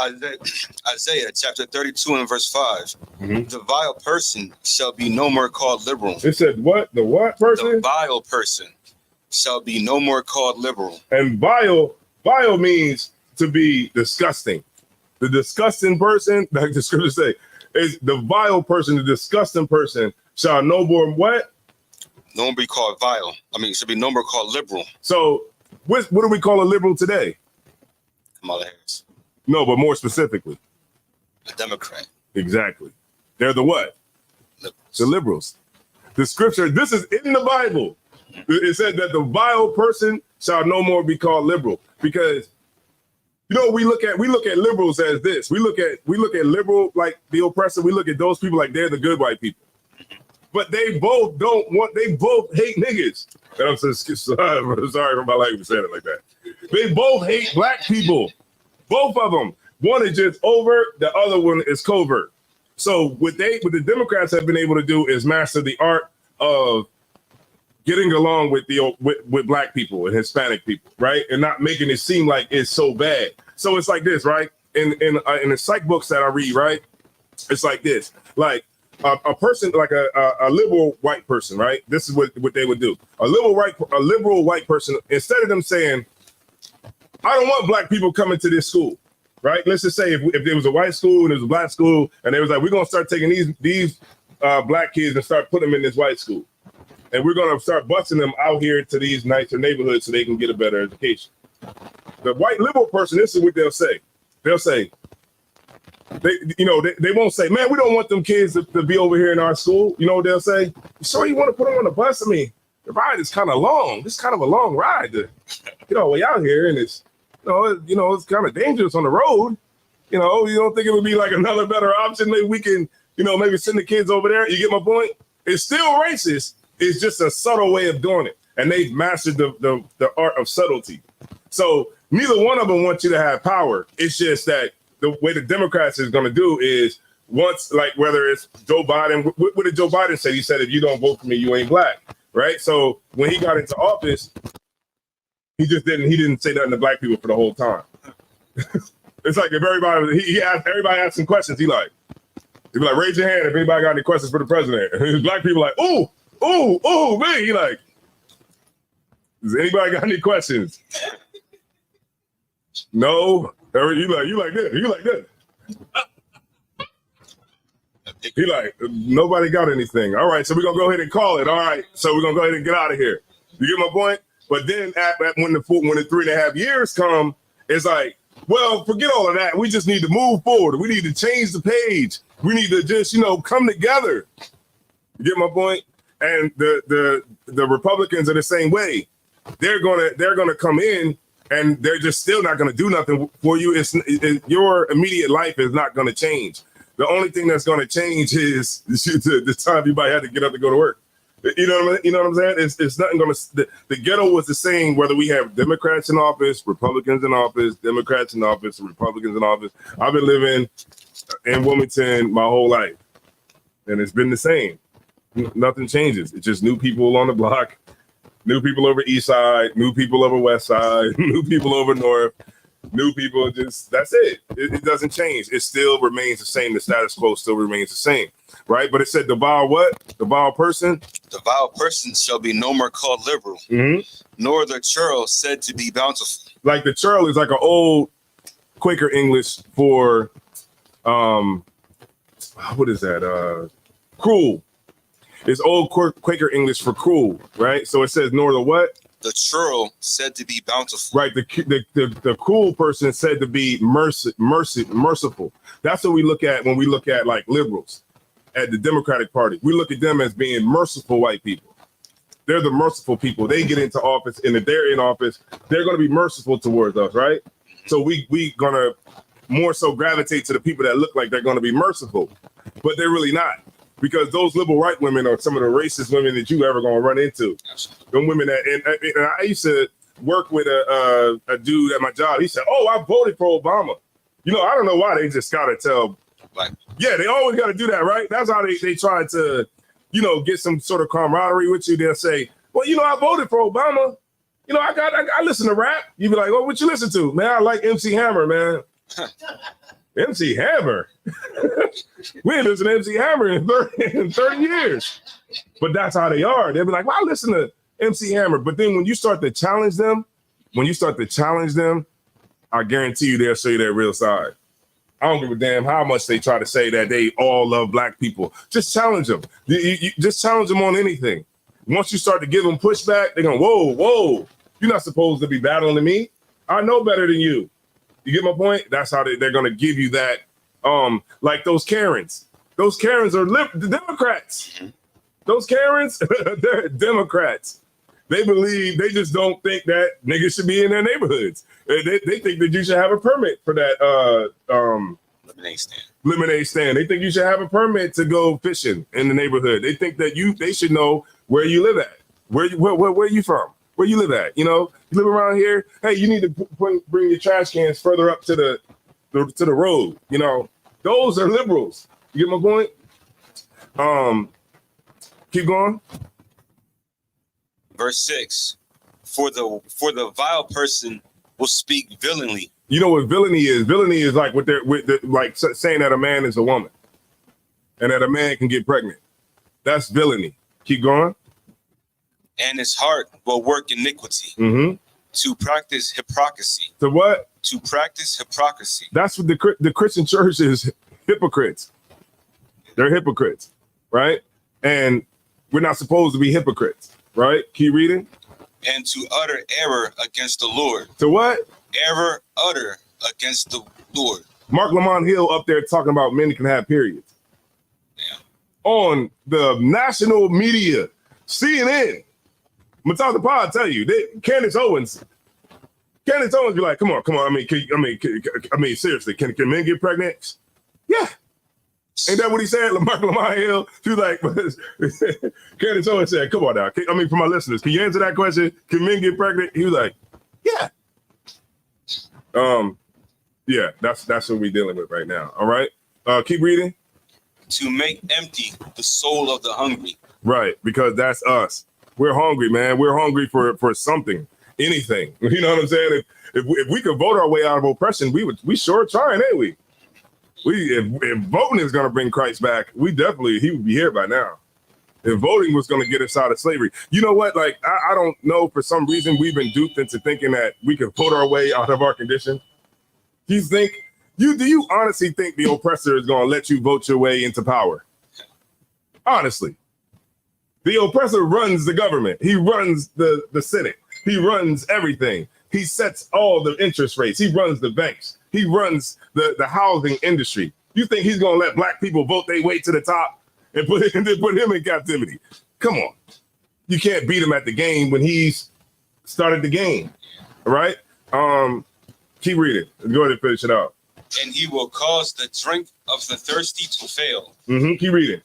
Isaiah chapter 32 and verse 5. Mm-hmm. The vile person shall be no more called liberal. It said what? The what person? The vile person shall be no more called liberal. And vile means to be disgusting. The disgusting person, like the scripture say, is the vile person, the disgusting person shall no more what? No one be called vile. It should be no more called liberal. So what do we call a liberal today? Kamala Harris. No, but more specifically. A Democrat. Exactly. They're the what? Liberals. The liberals. The scripture, this is in the Bible. It said that the vile person shall no more be called liberal, because You know, we look at liberals as this. We look at liberal like the oppressor. We look at those people like they're the good white people. But they both hate niggas. And I'm sorry for my language saying it like that. They both hate black people. Both of them. One is just overt, the other one is covert. So what the Democrats have been able to do is master the art of getting along with with black people and Hispanic people, right? And not making it seem like it's so bad. So it's like this, right? In the psych books that I read, right? It's like this, like a person, like a liberal white person, right? This is what they would do. A liberal white person, instead of them saying, I don't want black people coming to this school, right? Let's just say if there was a white school and there was a black school, and they was like, we're gonna start taking these black kids and start putting them in this white school. And we're going to start busing them out here to these nicer neighborhoods so they can get a better education. The white liberal person, this is what they'll say. They'll say, they won't say, man, we don't want them kids to be over here in our school. You know what they'll say? So you want to put them on the bus? I mean, the ride is kind of long. It's kind of a long ride to get all the way out here. And it's, it's kind of dangerous on the road. You don't think it would be like another better option? Maybe we can, maybe send the kids over there. You get my point? It's still racist. It's just a subtle way of doing it. And they've mastered the art of subtlety. So neither one of them wants you to have power. It's just that the way the Democrats is going to do is once, like whether it's Joe Biden, what did Joe Biden say? He said, if you don't vote for me, you ain't black, right? So when he got into office, he didn't say nothing to black people for the whole time. It's like if everybody asked him questions, he'd be like, raise your hand if anybody got any questions for the president. And black people like, ooh, me. He like, does anybody got any questions? No. You like this. You like this. He like, nobody got anything. All right, so we're going to go ahead and call it. All right, so we're going to go ahead and get out of here. You get my point? But then when the 3.5 years come, it's like, well, forget all of that. We just need to move forward. We need to change the page. We need to just, come together. You get my point? And the Republicans are the same way. They're gonna come in and they're just still not gonna do nothing for you. Your immediate life is not gonna change. The only thing that's gonna change is the time you might have to get up to go to work. You know what I'm saying? It's nothing gonna. The ghetto was the same whether we have Democrats in office, Republicans in office, Democrats in office, and Republicans in office. I've been living in Wilmington my whole life, and it's been the same. Nothing changes. It's just new people on the block, new people over east side, new people over west side, new people over north, new people. That's it. It doesn't change. It still remains the same. The status quo still remains the same, right? But it said the vile what? The vile person? The vile person shall be no more called liberal, nor the churl said to be bountiful. Like the churl is like an old Quaker English for, what is that? Cruel. It's old Quaker English for cruel, right? So it says nor the what? The churl said to be bountiful. Right. The cruel person said to be merciful. That's what we look at when we look at like liberals at the Democratic Party. We look at them as being merciful white people. They're the merciful people. They get into office, and if they're in office, they're going to be merciful towards us, right? So we gonna more so gravitate to the people that look like they're going to be merciful, but they're really not. Because those liberal white women are some of the racist women that you ever gonna run into. Them women that, and I used to work with a dude at my job. He said, "Oh, I voted for Obama." I don't know why they just gotta tell. Yeah, they always gotta do that, right? That's how they try to, get some sort of camaraderie with you. They'll say, "Well, I voted for Obama. I listen to rap." You be like, "Oh, what you listen to?" Man, I like MC Hammer, man. MC Hammer. We ain't listened to MC Hammer in 30 years. But that's how they are. They'll be like, well, I listen to MC Hammer. But then when you start to challenge them, I guarantee you they'll show you their real side. I don't give a damn how much they try to say that they all love black people. Just challenge them. You just challenge them on anything. Once you start to give them pushback, they're going, whoa, you're not supposed to be battling me. I know better than you. You get my point? That's how they're going to give you that. Like those Karens. Those Karens are the Democrats. Those Karens, they're Democrats. They believe, they just don't think that niggas should be in their neighborhoods. They think that you should have a permit for that lemonade stand. They think you should have a permit to go fishing in the neighborhood. They think that they should know where you live at. Where you from? Where you live at? You know, you live around here. Hey, you need to bring your trash cans further up to the road. You know, those are liberals. You get my point? Keep going. Verse 6. For the vile person will speak villainly. You know what villainy is? Villainy is like like saying that a man is a woman and that a man can get pregnant. That's villainy. Keep going. And his heart will work iniquity. To practice hypocrisy. To what? To practice hypocrisy. That's what the Christian church is. Hypocrites. They're hypocrites, right? And we're not supposed to be hypocrites, right? Keep reading. And to utter error against the Lord. To what? Error utter against the Lord. Mark Lamont Hill up there talking about men can have periods. Yeah. On the national media, CNN. Matata Pod tell you, Candace Owens be like, come on. I mean, seriously, can men get pregnant? Yeah. Ain't that what he said? Mark Lamont Hill. She was like, Candace Owens said, come on now. I mean, for my listeners, can you answer that question? Can men get pregnant? He was like, yeah. Yeah, that's what we're dealing with right now. All right. Keep reading. To make empty the soul of the hungry. Right, because that's us. We're hungry, man. We're hungry for something, anything. You know what I'm saying? If we could vote our way out of oppression, we sure trying, ain't we? If voting is gonna bring Christ back, he would be here by now. If voting was gonna get us out of slavery. You know what? Like, I don't know, for some reason we've been duped into thinking that we can vote our way out of our condition. Do you honestly think the oppressor is gonna let you vote your way into power? Honestly. The oppressor runs the government. He runs the Senate. He runs everything. He sets all the interest rates. He runs the banks. He runs the housing industry. You think he's going to let black people vote their way to the top and put him in captivity? Come on. You can't beat him at the game when he's started the game. All right? Keep reading. Go ahead and finish it out. And he will cause the drink of the thirsty to fail. Keep reading.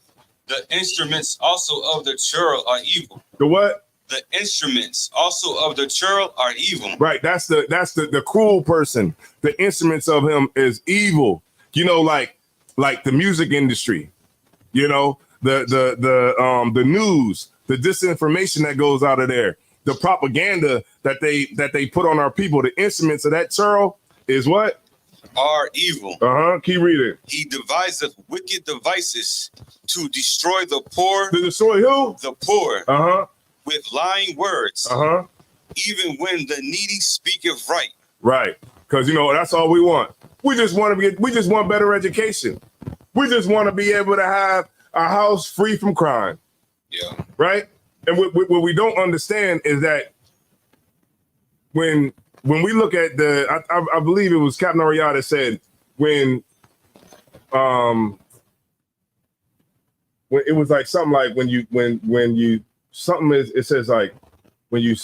The instruments also of the churl are evil. The what? The instruments also of the churl are evil. Right. That's the cruel person. The instruments of him is evil. You know, like the music industry. You know, the news, the disinformation that goes out of there, the propaganda that they put on our people. The instruments of that churl is what? Are evil. Keep reading. He deviseth wicked devices to destroy the poor. To destroy who? The poor. With lying words. Even when the needy speaketh right. Right. Because, you know, that's all we want. We just want better education. We just want to be able to have a house free from crime. Yeah. Right. And what we don't understand is that when we look at I believe it was Captain Ariada said when it was like something like it says like when you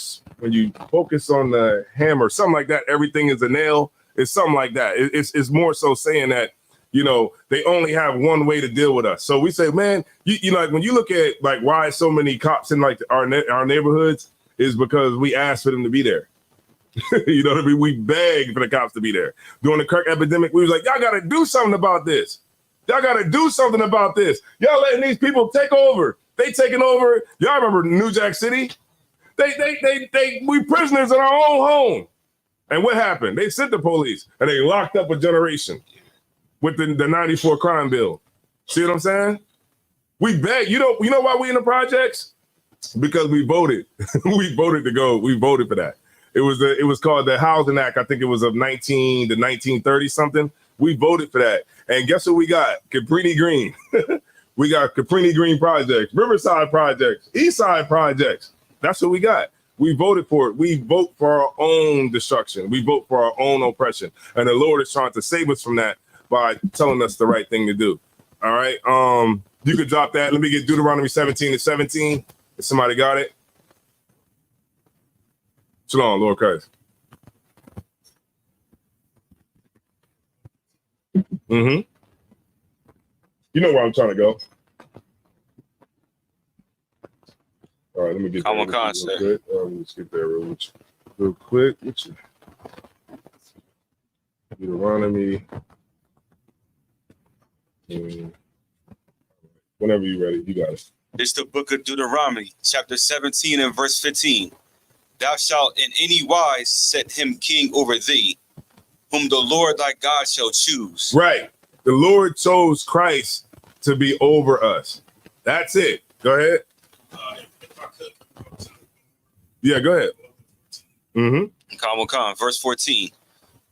focus on the hammer, something like that, everything is a nail. It's something like that. It's more so saying that, you know, they only have one way to deal with us. So we say, man, you know, like when you look at like why so many cops in like our neighborhoods is because we asked for them to be there. You know what I mean? We begged for the cops to be there. During the crack epidemic, we was like, y'all got to do something about this. Y'all got to do something about this. Y'all letting these people take over. They taking over. Y'all remember New Jack City? We prisoners in our own home. And what happened? They sent the police and they locked up a generation with the 94 crime bill. See what I'm saying? We begged. You know why we in the projects? Because we voted. We voted to go. We voted for that. It was called the Housing Act. I think it was of 1930 something. We voted for that. And guess what we got? Cabrini Green. We got Cabrini Green projects, Riverside projects, Eastside projects. That's what we got. We voted for it. We vote for our own destruction. We vote for our own oppression. And the Lord is trying to save us from that by telling us the right thing to do. All right. You could drop that. Let me get Deuteronomy 17:17. If somebody got it. Shalom, Lord Christ. Mm-hmm. You know where I'm trying to go. All right, let me get Common there real concept. quick. Let's get there real quick. Deuteronomy. Whenever you're ready, you got it. It's the book of Deuteronomy, chapter 17 and verse 15. Thou shalt in any wise set him king over thee, whom the Lord thy God shall choose. Right. The Lord chose Christ to be over us. That's it. Go ahead. Yeah, go ahead. Mm-hmm. Common, verse 14.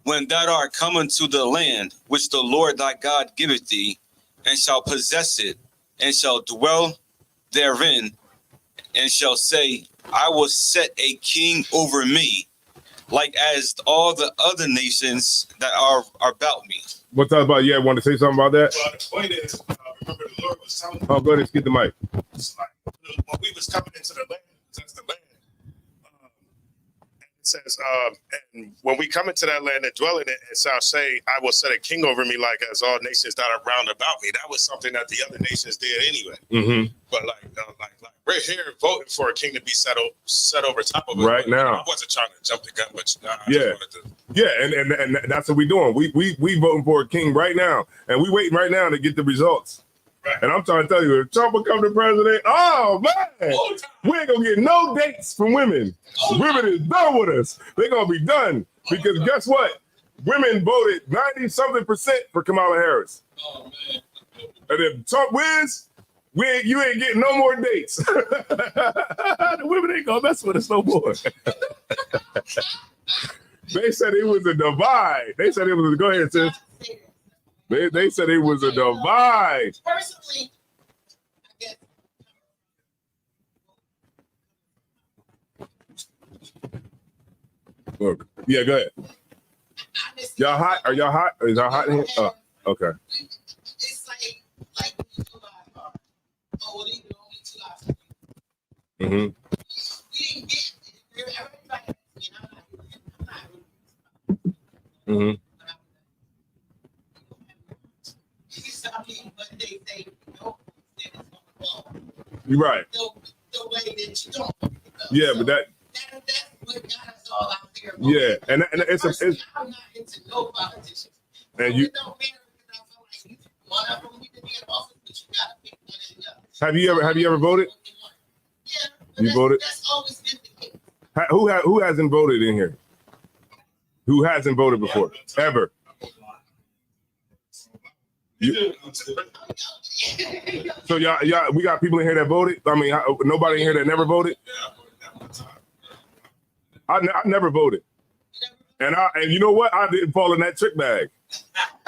When thou art come unto the land which the Lord thy God giveth thee, and shall possess it, and shall dwell therein, and shall say, I will set a king over me, like as all the other nations that are about me. What's that about? Yeah, want to say something about that? Well, the point is, remember the Lord was telling Oh, go ahead, get the mic. us, like, when we was coming into the land, possess the land. It says, and when we come into that land and dwell in it, it shall say, I will set a king over me, like as all nations that are round about me. That was something that the other nations did anyway. Mm-hmm. But like we're here voting for a king to be set over top of us right now. I wasn't trying to jump the gun, but and that's what we're doing. We voting for a king right now, and we waiting right now to get the results. Right. And I'm trying to tell you, if Trump will come to president, oh man, we ain't gonna get no dates from women. Women is done with us. They're gonna be done because guess what? Women voted 90-something% for Kamala Harris. Oh man! And if Trump wins, you ain't getting no more dates. The women ain't gonna mess with us no more. They said it was a divide. They said it was. Go ahead, sis. They said it was a divide. Personally, I guess. Look, yeah, go ahead. Y'all hot? Are y'all hot? Is y'all hot in here? Oh, okay. It's like well, these are only 2 hours. Mm-hmm. We didn't get everybody, Mm-hmm. But they say, no, you're right. The way that you don't. Yeah, but that's what got us all out there. Yeah, and it's I'm not into no politicians. And you. It don't matter because I feel like one of them you can be in office, but you gotta pick one of the other. Have you ever voted? Yeah. You voted? That's always been the case. Who hasn't voted in here? Who hasn't voted before? Ever? So y'all, we got people in here that voted. I mean, nobody in here that never voted. I never voted, and you know what? I didn't fall in that trick bag.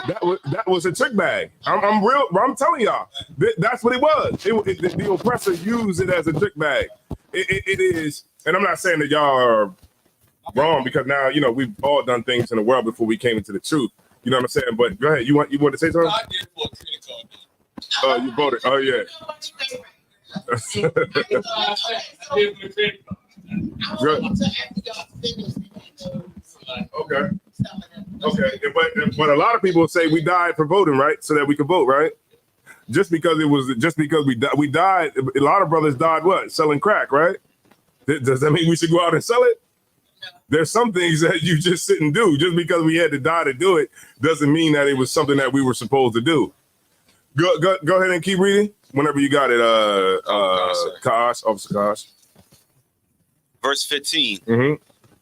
That was a trick bag. I'm real. I'm telling y'all, that's what it was. The oppressor used it as a trick bag. It is, and I'm not saying that y'all are wrong because now we've all done things in the world before we came into the truth. You know what I'm saying? But go ahead. You want to say something? I did for a credit card. Oh, you voted. Oh yeah. Okay. But a lot of people say we died for voting, right? So that we could vote, right? Just because we died. A lot of brothers died what? Selling crack, right? Does that mean we should go out and sell it? There's some things that you just sit and do. Just because we had to die to do it doesn't mean that it was something that we were supposed to do. Go ahead and keep reading whenever you got it, Officer Kosh. Verse 15. Mm-hmm.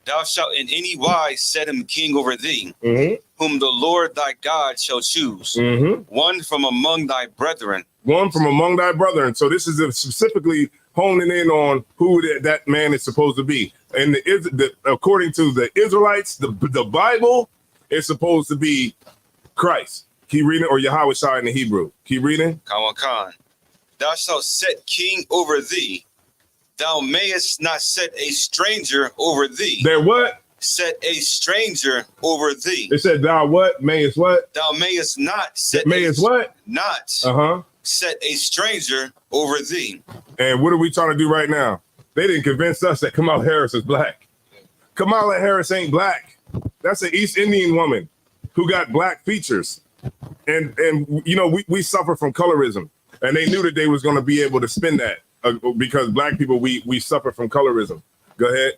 Thou shalt in any wise set him king over thee, mm-hmm. whom the Lord thy God shall choose, mm-hmm. one from among thy brethren. One from among thy brethren. So this is specifically honing in on who that man is supposed to be. And according to the Israelites, the Bible is supposed to be Christ. Keep reading, or Yahweh Shai in the Hebrew. Keep reading. Khan. Thou shalt set king over thee. Thou mayest not set a stranger over thee. There what? Set a stranger over thee. It said thou what? Mayest what? Thou mayest not set what? Not set a stranger over thee. And what are we trying to do right now? They didn't convince us that Kamala Harris is black. Kamala Harris ain't black. That's an East Indian woman who got black features. And you know, we suffer from colorism. And they knew that they was going to be able to spin that because black people, we suffer from colorism. Go ahead.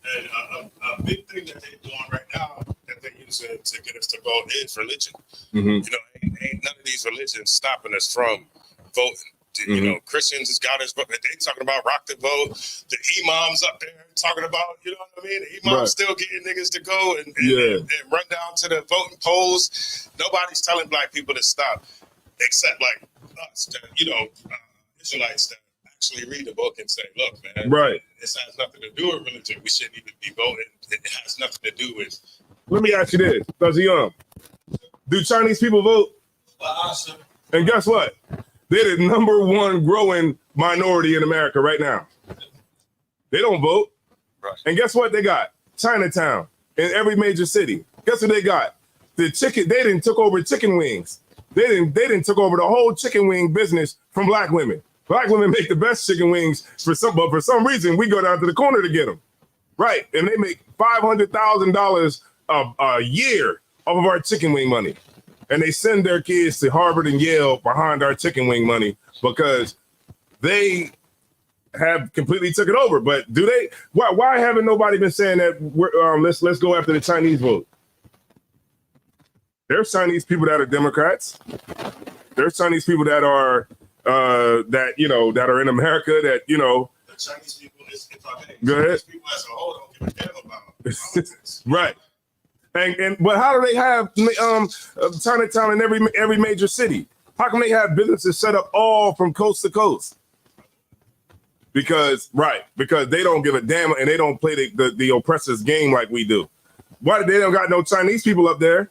And a big thing that they're doing right now that they use to get us to vote is religion. Mm-hmm. You know, ain't none of these religions stopping us from voting. You know, Christians has got us, but they talking about rock the vote. The imams up there talking about, you know what I mean? The imams still getting niggas to go and run down to the voting polls. Nobody's telling black people to stop, except like us, that, you know, Israelites that actually read the book and say, look, man, this has nothing to do with religion. We shouldn't even be voting. It has nothing to do with. Let me ask you this, Fuzzy Young. Do Chinese people vote? Awesome. And guess what? They're the #1 growing minority in America right now. They don't vote. Right. And guess what they got? Chinatown in every major city. Guess what they got? The chicken, they didn't took over chicken wings. They didn't took over the whole chicken wing business from black women. Black women make the best chicken wings but for some reason we go down to the corner to get them. Right. And they make $500,000 a year off of our chicken wing money. And they send their kids to Harvard and Yale behind our chicken wing money because they have completely took it over. But do they? Why haven't nobody been saying that? Let's go after the Chinese vote. There's Chinese people that are Democrats. There's Chinese people that are that are in America that The Chinese people is go ahead. Chinese people as a whole don't give a damn about politics. Right. But how do they have Chinatown in every major city? How come they have businesses set up all from coast to coast? Because they don't give a damn and they don't play the oppressor's game like we do. Why they don't got no Chinese people up there?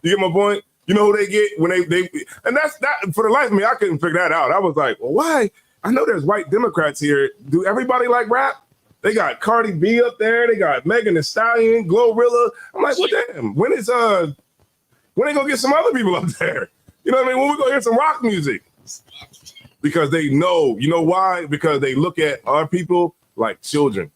You get my point? You know who they get when they and that's that for the life of me, I couldn't figure that out. I was like, well, why? I know there's white Democrats here. Do everybody like rap? They got Cardi B up there. They got Megan Thee Stallion, Glorilla. I'm like, well, damn. When they gonna get some other people up there? You know what I mean? When we gonna hear some rock music? Because they know. You know why? Because they look at our people like children.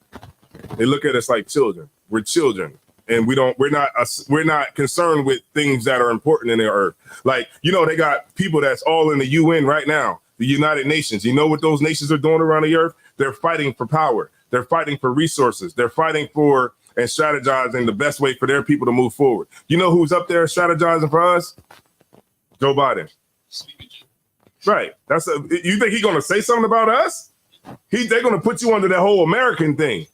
They look at us like children. We're children, and we're not concerned with things that are important in the earth. Like they got people that's all in the UN right now, the United Nations. You know what those nations are doing around the earth? They're fighting for power. They're fighting for resources. They're fighting for and strategizing the best way for their people to move forward. You know who's up there strategizing for us? Joe Biden. Right. You think he's going to say something about us? They're going to put you under that whole American thing.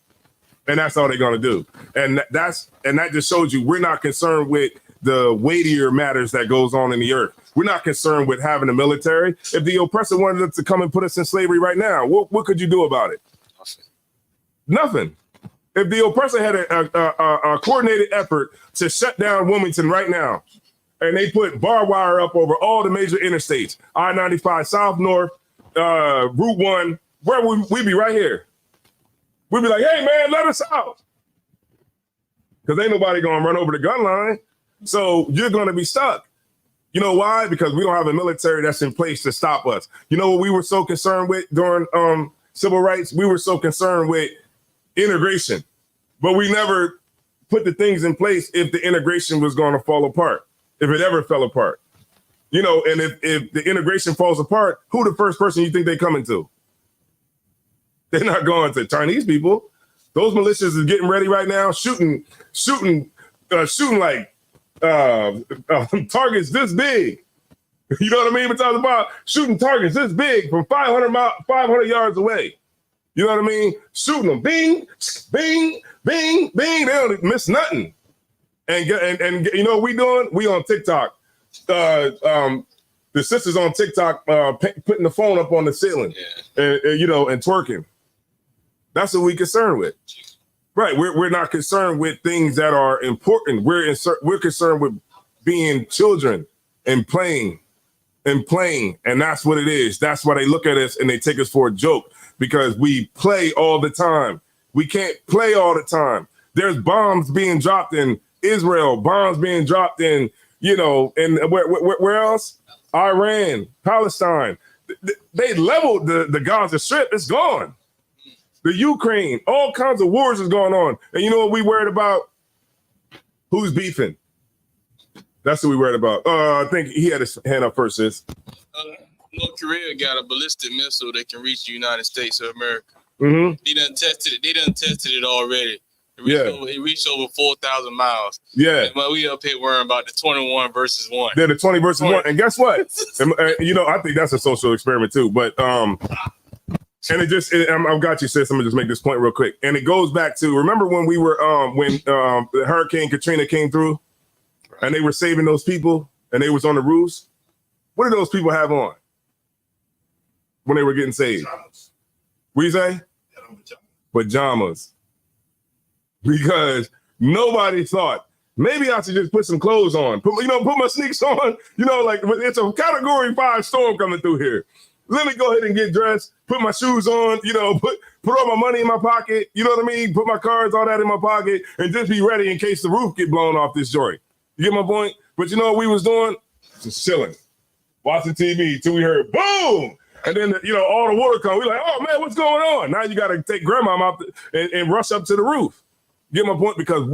And that's all they're going to do. And that just shows you we're not concerned with the weightier matters that goes on in the earth. We're not concerned with having a military. If the oppressor wanted to come and put us in slavery right now, what could you do about it? Nothing. If the oppressor had a coordinated effort to shut down Wilmington right now, and they put barbed wire up over all the major interstates, I-95 South, North, Route 1, where would we be right here? We'd be like, hey, man, let us out. Because ain't nobody going to run over the gun line. So you're going to be stuck. You know why? Because we don't have a military that's in place to stop us. You know what we were so concerned with during civil rights? We were so concerned with integration, but we never put the things in place if the integration was going to fall apart, if it ever fell apart. And if the integration falls apart, who the first person you think they coming to? They're not going to Chinese people. Those militias are getting ready right now, shooting like targets this big. You know what I mean? We're talking about shooting targets this big from 500 yards away. You know what I mean? Shooting them, bing, bing, bing, bing. They don't miss nothing. And you know what we doing? We on TikTok. The sisters on TikTok putting the phone up on the ceiling, and twerking. That's what we concerned with, right? We're not concerned with things that are important. We're concerned with being children and playing, and that's what it is. That's why they look at us and they take us for a joke. Because we play all the time. We can't play all the time. There's bombs being dropped in Israel, bombs being dropped in, and where else? Iran, Palestine. They leveled the Gaza Strip. It's gone. the Ukraine, all kinds of wars is going on. And you know what we worried about? Who's beefing? That's what we worried about. I think he had his hand up first, sis. North Korea got a ballistic missile that can reach the United States of America. Mm-hmm. They done tested it already. It reached over 4,000 miles. Yeah. And we up here worrying about the 21 versus 1. They're the 20 versus 1. And guess what? You know, I think that's a social experiment too. But and I've got you, sis. I'm gonna just make this point real quick. And it goes back to, remember when we were when the Hurricane Katrina came through, and they were saving those people, and they was on the roofs. What did those people have on when they were getting saved? What do you say? Pajamas. Because nobody thought, maybe I should just put some clothes on. Put my sneaks on. You know, like it's a Category 5 storm coming through here. Let me go ahead and get dressed, put my shoes on, you know, put all my money in my pocket, you know what I mean? Put my cards, all that in my pocket, and just be ready in case the roof get blown off this joint. You get my point? But you know what we was doing? Just chilling, watching TV till we heard boom. And then, you know, all the water come. We're like, oh, man, what's going on? Now you got to take grandma out and rush up to the roof. Get my point? Because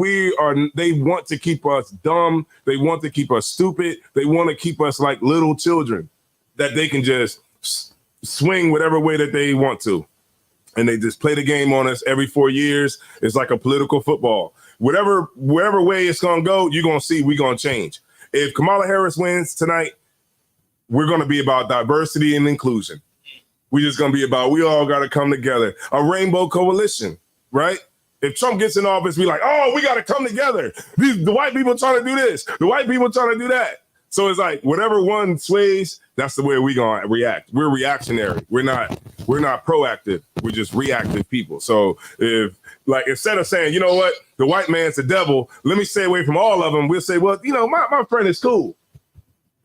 they want to keep us dumb. They want to keep us stupid. They want to keep us like little children that they can just swing whatever way that they want to. And they just play the game on us every 4 years. It's like a political football. Whatever way it's going to go, you're going to see we're going to change. If Kamala Harris wins tonight, we're going to be about diversity and inclusion. We're just going to be about, we all got to come together. A rainbow coalition, right? If Trump gets in office, we like, oh, we got to come together. The white people trying to do this. The white people trying to do that. So it's like, whatever one sways, that's the way we're going to react. We're reactionary. We're not proactive. We're just reactive people. So instead of saying, you know what, the white man's the devil, let me stay away from all of them. We'll say, well, you know, my friend is cool.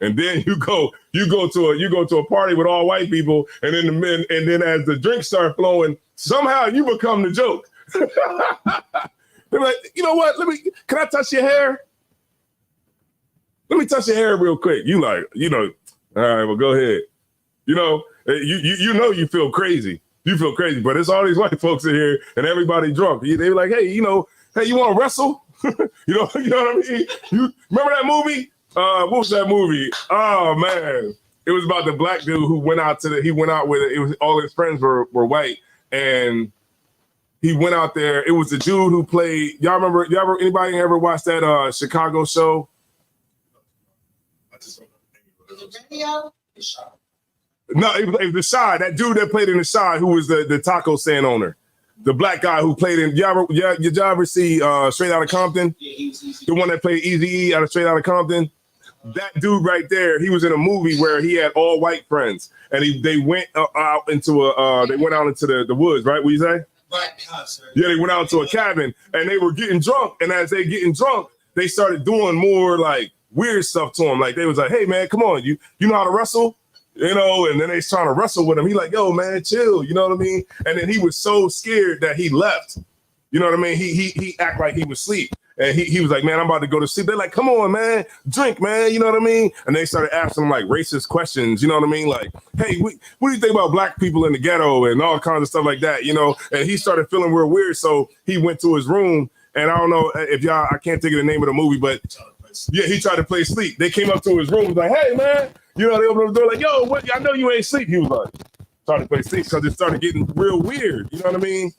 And then you go to a party with all white people, and then as the drinks start flowing, somehow you become the joke. They're like, you know what? Can I touch your hair? Let me touch your hair real quick. You like, you know, all right, well, go ahead. You know, you feel crazy. You feel crazy, but it's all these white folks in here and everybody drunk. They be like, hey, you want to wrestle? you know what I mean? You remember that movie? What was that movie? Oh man, it was about the black dude who went out with all his friends were white, and he went out there. It was the dude who played. Anybody ever watched that Chicago show? No, it was The Shy. That dude that played in The Shy, who was the taco stand owner, the black guy who played in. Y'all ever see Straight Outta Compton? The one that played Eazy-E out of Straight Outta Compton. That dude right there, he was in a movie where he had all white friends, and they went out into the woods, right? What you say? Right. Yeah, they went out to a cabin, and they were getting drunk. And as they getting drunk, they started doing more like weird stuff to him. Like they was like, "Hey man, come on, you know how to wrestle?" You know, and then they trying to wrestle with him. He like, "Yo man, chill." You know what I mean? And then he was so scared that he left. You know what I mean? He act like he was asleep. And he was like, man, I'm about to go to sleep. They're like, come on, man, drink, man. You know what I mean? And they started asking him like racist questions. You know what I mean? Like, hey, what do you think about black people in the ghetto and all kinds of stuff like that? You know, and he started feeling real weird. So he went to his room. And I don't know if I can't think of the name of the movie, but yeah, he tried to play sleep. They came up to his room, was like, hey, man, you know, they opened the door like, yo, what? I know you ain't sleep. He was like, trying to play sleep because it started getting real weird. You know what I mean?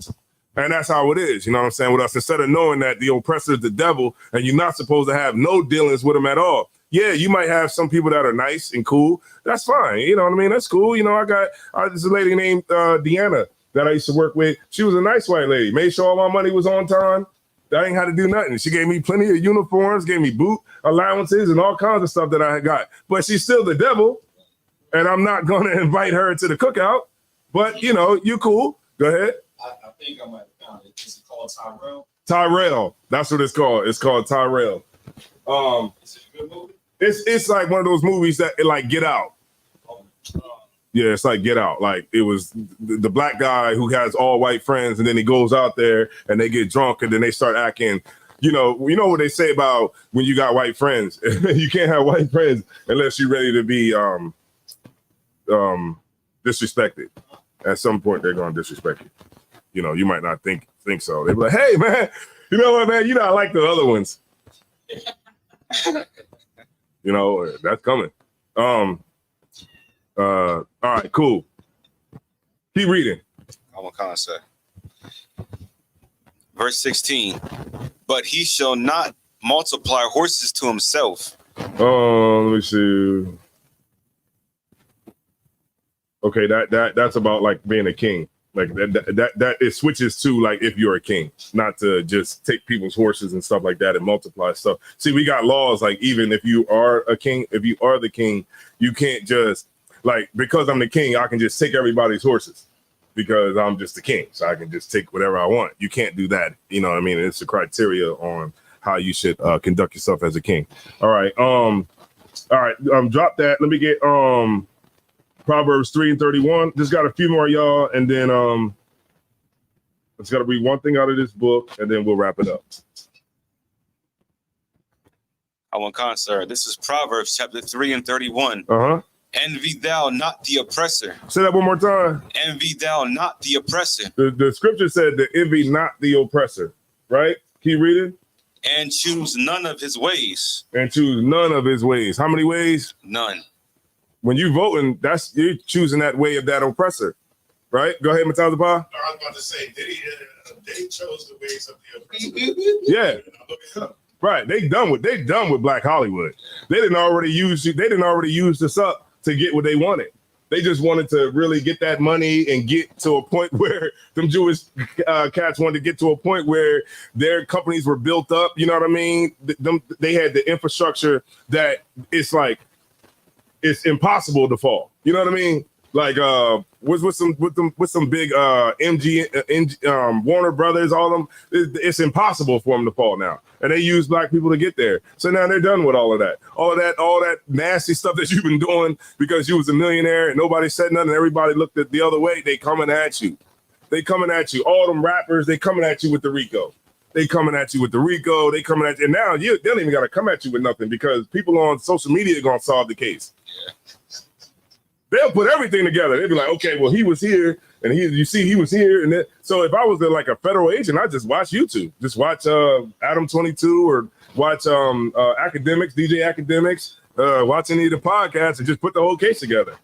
And that's how it is, you know what I'm saying, with us. Instead of knowing that the oppressor is the devil and you're not supposed to have no dealings with him at all. Yeah, you might have some people that are nice and cool. That's fine. You know what I mean? That's cool. You know, there's a lady named Deanna that I used to work with. She was a nice white lady. Made sure all my money was on time. I ain't had to do nothing. She gave me plenty of uniforms, gave me boot allowances and all kinds of stuff that I had got. But she's still the devil. And I'm not going to invite her to the cookout. But, you know, you cool. Go ahead. I think I might have found it. It's called Tyrell. Tyrell. That's what it's called. It's called Tyrell. Is it a good movie? It's like one of those movies that like Get Out. Yeah, it's like Get Out. Like it was the black guy who has all white friends, and then he goes out there and they get drunk, and then they start acting. You know what they say about when you got white friends. You can't have white friends unless you're ready to be disrespected. At some point, they're going to disrespect you. You know, you might not think so. They be like, hey man, you know what, man, you're not like the other ones. You know, that's coming. All right, cool. Keep reading. I'm a concept. Verse 16. But he shall not multiply horses to himself. Let me see. Okay, that's about like being a king. Like that it switches to like if you're a king, not to just take people's horses and stuff like that and multiply stuff. See, we got laws like even if you are a king, if you are the king, you can't just like because I'm the king, I can just take everybody's horses because I'm just the king, so I can just take whatever I want. You can't do that. You know what I mean? It's a criteria on how you should conduct yourself as a king. All right, drop that. Let me get Proverbs 3:31. Just got a few more, y'all, and then let's got to read one thing out of this book, and then we'll wrap it up. I want concert. This is Proverbs chapter 3:31. Envy thou not the oppressor. Say that one more time. Envy thou not the oppressor. The scripture said to envy not the oppressor, right? Keep reading. And choose none of his ways. And choose none of his ways. How many ways? None. When you voting, you're choosing that way of that oppressor, right? Go ahead, Matazapa. I was about to say, they chose the ways of the oppressor. Yeah. Right. They done with Black Hollywood. They didn't already use this up to get what they wanted. They just wanted to really get that money and get to a point where them Jewish cats wanted to get to a point where their companies were built up. You know what I mean? They had the infrastructure that it's like it's impossible to fall. You know what I mean? Like with some big Warner Brothers, all of them. It's impossible for them to fall now, and they use Black people to get there. So now they're done with all of that nasty stuff that you've been doing because you was a millionaire and nobody said nothing. And everybody looked at the other way. They coming at you. All them rappers. They coming at you with the RICO. They coming at you with the RICO. They coming at you. And now they don't even got to come at you with nothing because people on social media are gonna solve the case. Yeah. They'll put everything together. They'll be like, okay, well, he was here, and he was here, and then, so if I was like a federal agent, I'd just watch YouTube, just watch Adam 22 or watch Academics, DJ Academics, watch any of the podcasts, and just put the whole case together,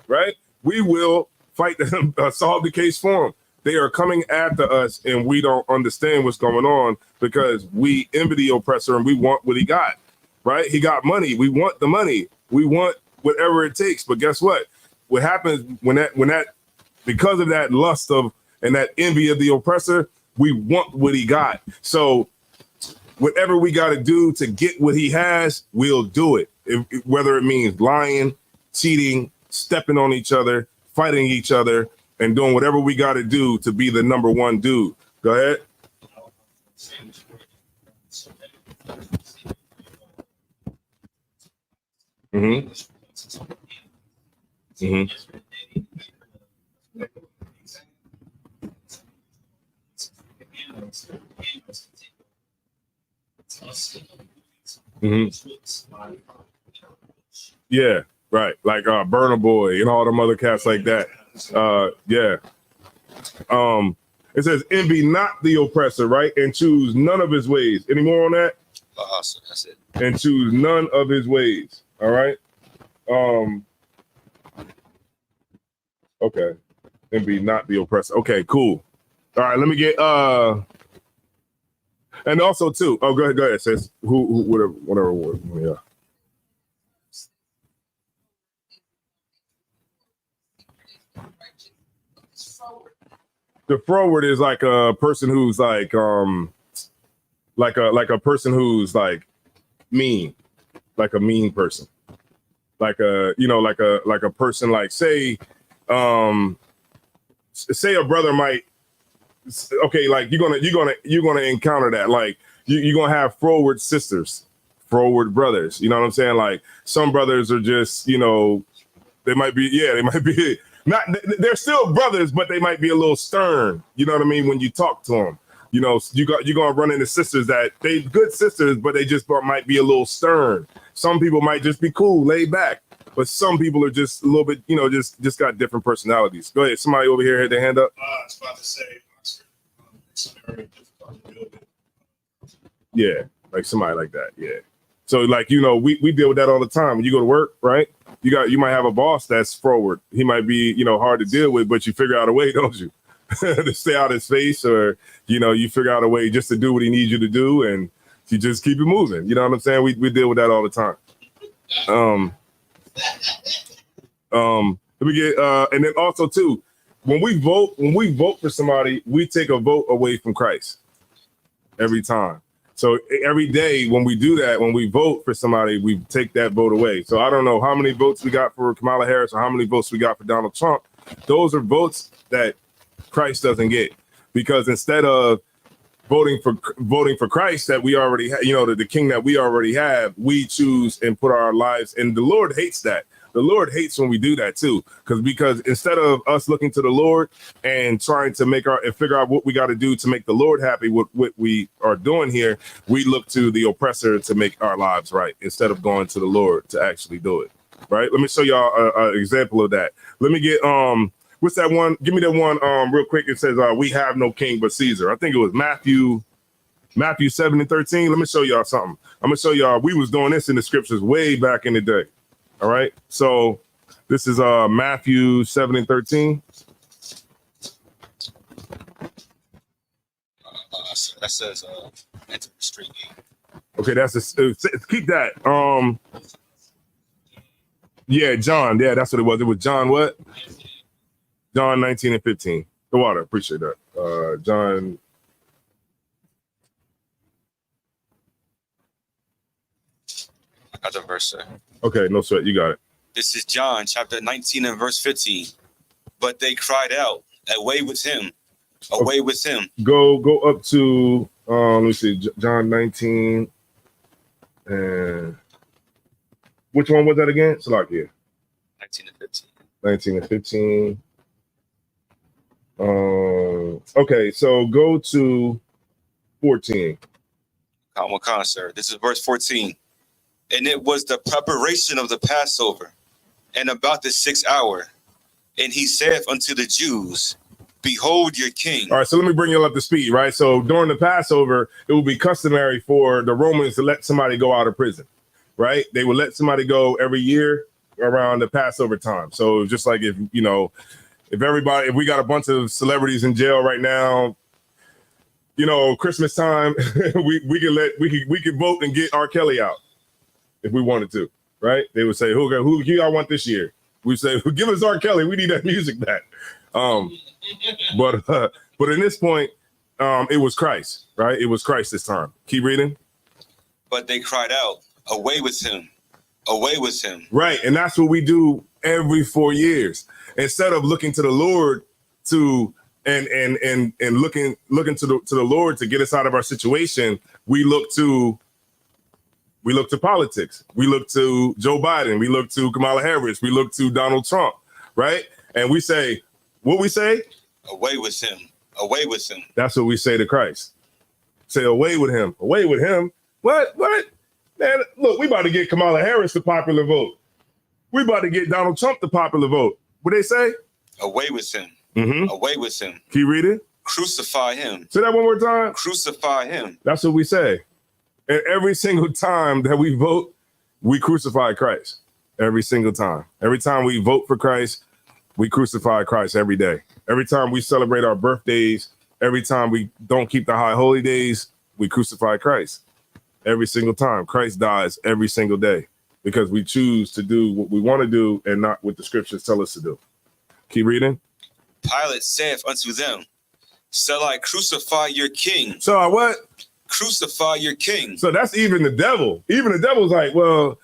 right? We will fight them, solve the case for them. They are coming after us, and we don't understand what's going on because we envy the oppressor and we want what he got, right? He got money. We want the money. We want whatever it takes. But guess what? What happens when that because of that lust of and that envy of the oppressor, we want what he got. So whatever we got to do to get what he has, we'll do it. Whether it means lying, cheating, stepping on each other, fighting each other, and doing whatever we got to do to be the number one dude. Go ahead. Mm-hmm. Yeah, right. Like Burna Boy and all them other cats like that. Yeah. It says, envy not the oppressor, right? And choose none of his ways. Any more on that? That's it. And choose none of his ways. All right. Okay. Envy not the oppressor. Okay, cool. All right, let me get and also too. Oh, go ahead, sis. Whatever. Yeah. The forward is like a person who's like a person who's like mean, like a mean person, like a person like say a brother might. Okay, like you're gonna encounter that. Like you're gonna have forward sisters, forward brothers. You know what I'm saying? Like some brothers are just, they might be not. They're still brothers, but they might be a little stern. You know what I mean? When you talk to them, you're gonna run into sisters that they good sisters, but they just might be a little stern. Some people might just be cool, laid back, but some people are just a little bit, just got different personalities. Go ahead, somebody over here had their hand up. I was about to say, my scripture Yeah, like somebody like that. Yeah. So like, we deal with that all the time. When you go to work, right? You might have a boss that's forward. He might be, hard to deal with, but you figure out a way, don't you? To stay out of his face, or, you figure out a way just to do what he needs you to do, and you just keep it moving. You know what I'm saying? We deal with that all the time. Let me get and then also too, when we vote for somebody, we take a vote away from Christ every time. So every day when we do that, when we vote for somebody, we take that vote away. So I don't know how many votes we got for Kamala Harris or how many votes we got for Donald Trump. Those are votes that Christ doesn't get, because instead of voting for Christ that we already have, the king that we already have, we choose and put our lives. And the Lord hates that. The Lord hates when we do that too, because instead of us looking to the Lord and trying to figure out what we got to do to make the Lord happy with what we are doing here, we look to the oppressor to make our lives right instead of going to the Lord to actually do it. Right? Let me show y'all an example of that. Let me get what's that one? Give me that one real quick. It says we have no king but Caesar. I think it was Matthew 7:13. Let me show y'all something. I'm gonna show y'all. We was doing this in the scriptures way back in the day. All right, so this is Matthew 7:13. That says enter the street gate. Okay, keep that. Yeah, John. Yeah, that's what it was. It was John what? John 19:15. The water. Appreciate that. John. I got the verse, sir. Okay, no sweat. You got it. This is John chapter 19 and verse 15. But they cried out, away with him, away with him. Go up to let me see, John 19. And which one was that again? Salakia. 19 and 15. 19 and 15. Okay, so go to 14. Come, sir. This is verse 14. And it was the preparation of the Passover, and about the 6th hour. And he saith unto the Jews, behold your king. All right, so let me bring you up to speed, right? So during the Passover, it would be customary for the Romans to let somebody go out of prison, right? They would let somebody go every year around the Passover time. So just like if we got a bunch of celebrities in jail right now, Christmas time, we could vote and get R. Kelly out if we wanted to, right? They would say, who y'all want this year? We say, give us R. Kelly. We need that music back. But in this point, it was Christ, right? It was Christ this time. Keep reading. But they cried out, away with him, away with him. Right, and that's what we do every 4 years. Instead of looking to the Lord to and looking to the Lord to get us out of our situation, we look to politics. We look to Joe Biden. We look to Kamala Harris. We look to Donald Trump, right? And we say, what we say? Away with him. Away with him. That's what we say to Christ. Say, away with him. Away with him? What? Man, look, we about to get Kamala Harris the popular vote. We about to get Donald Trump the popular vote. What they say? Away with him. Mm-hmm. Away with him. Can you read it? Crucify him. Say that one more time. Crucify him. That's what we say. And every single time that we vote, we crucify Christ. Every single time. Every time we vote for Christ, we crucify Christ every day. Every time we celebrate our birthdays, every time we don't keep the high holy days, we crucify Christ. Every single time. Christ dies every single day because we choose to do what we want to do and not what the scriptures tell us to do. Keep reading. Pilate saith unto them, shall I crucify your king? So what? Crucify your king. So that's even the devil. Even the devil's like, well,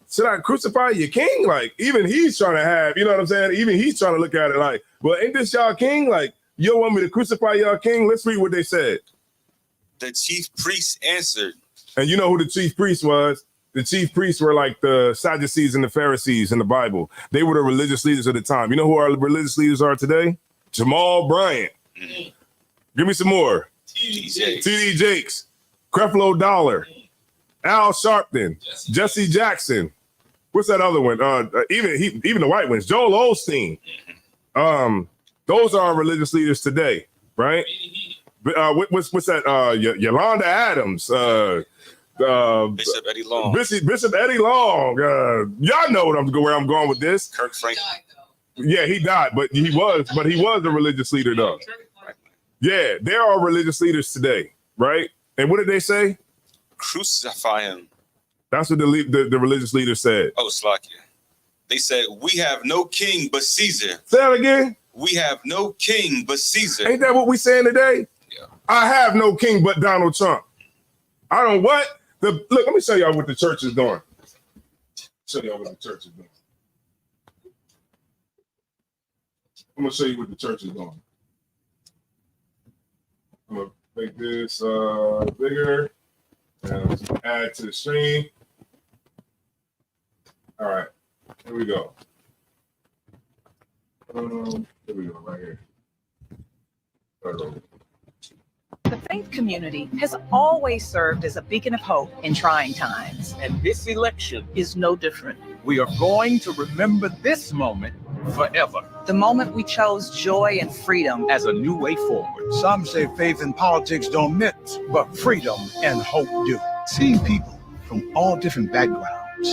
should I crucify your king? Like, even he's trying to have, you know what I'm saying? Even he's trying to look at it like, well, ain't this y'all king? Like, you don't want me to crucify y'all king? Let's read what they said. The chief priests answered. And you know who the chief priest was? The chief priests were like the Sadducees and the Pharisees in the Bible. They were the religious leaders of the time. You know who our religious leaders are today? Jamal Bryant. Mm-hmm. Give me some more. T.D. Jakes. Creflo Dollar. Al Sharpton. Jesse Jackson. What's that other one? Even the white ones. Joel Osteen. Those are our religious leaders today, right? What's that? Yolanda Adams. Bishop Eddie Long. Bishop Eddie Long. Y'all know where I'm going with this. Kirk Franklin. Yeah, he died, but he was a religious leader though. Yeah, there are religious leaders today, right? And what did they say? Crucify him. That's what the religious leader said. Oh, Slakia. They said, we have no king but Caesar. Say that again. We have no king but Caesar. Ain't that what we saying today? Yeah. I have no king but Donald Trump. I don't what? Look, let me show y'all what the church is doing. Show y'all what the church is doing. I'm gonna show you what the church is doing. I'm gonna make this bigger and add to the stream. All right, here we go. Here we go, right here. The faith community has always served as a beacon of hope in trying times. And this election Is no different. we are going to remember this moment forever The moment we chose joy and freedom. as a new way forward. Some say faith and politics don't mix, but freedom and hope do. Seeing people from all different backgrounds,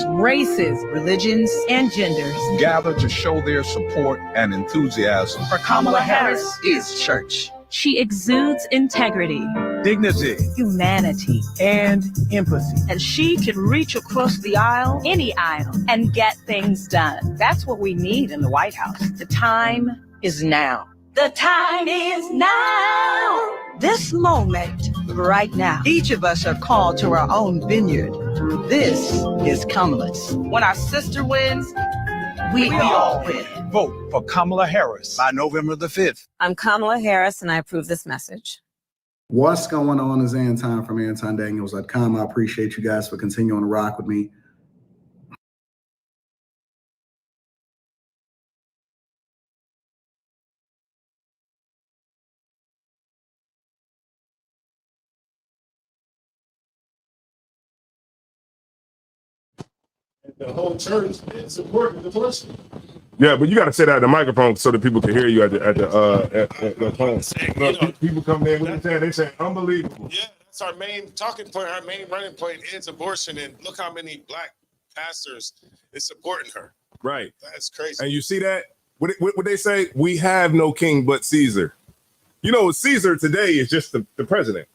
Races, religions, and genders. gather to show their support and enthusiasm For Kamala Harris is church. She exudes integrity, dignity, Humanity. and empathy. And she can reach across the aisle. any aisle, and get things done. That's what we need in the White House. The time is now. The time is now. This moment, right now. Each of us are called to our own vineyard. This is Kamala's. When our sister wins, we all win. Vote for Kamala Harris by November the 5th. I'm Kamala Harris, and I approve this message. What's going on is Anton from AntonDaniels.com. I appreciate you guys for continuing to rock with me. The whole church is supporting the worship. Yeah, but you got to say that at the microphone so that people can hear you at the phone. Look, people come in with they say unbelievable. Yeah, that's our main talking point. Our main running point is abortion, and look how many black pastors is supporting her. Right. That's crazy. And you see that? What they say? We have no king but Caesar. You know, Caesar today is just the president.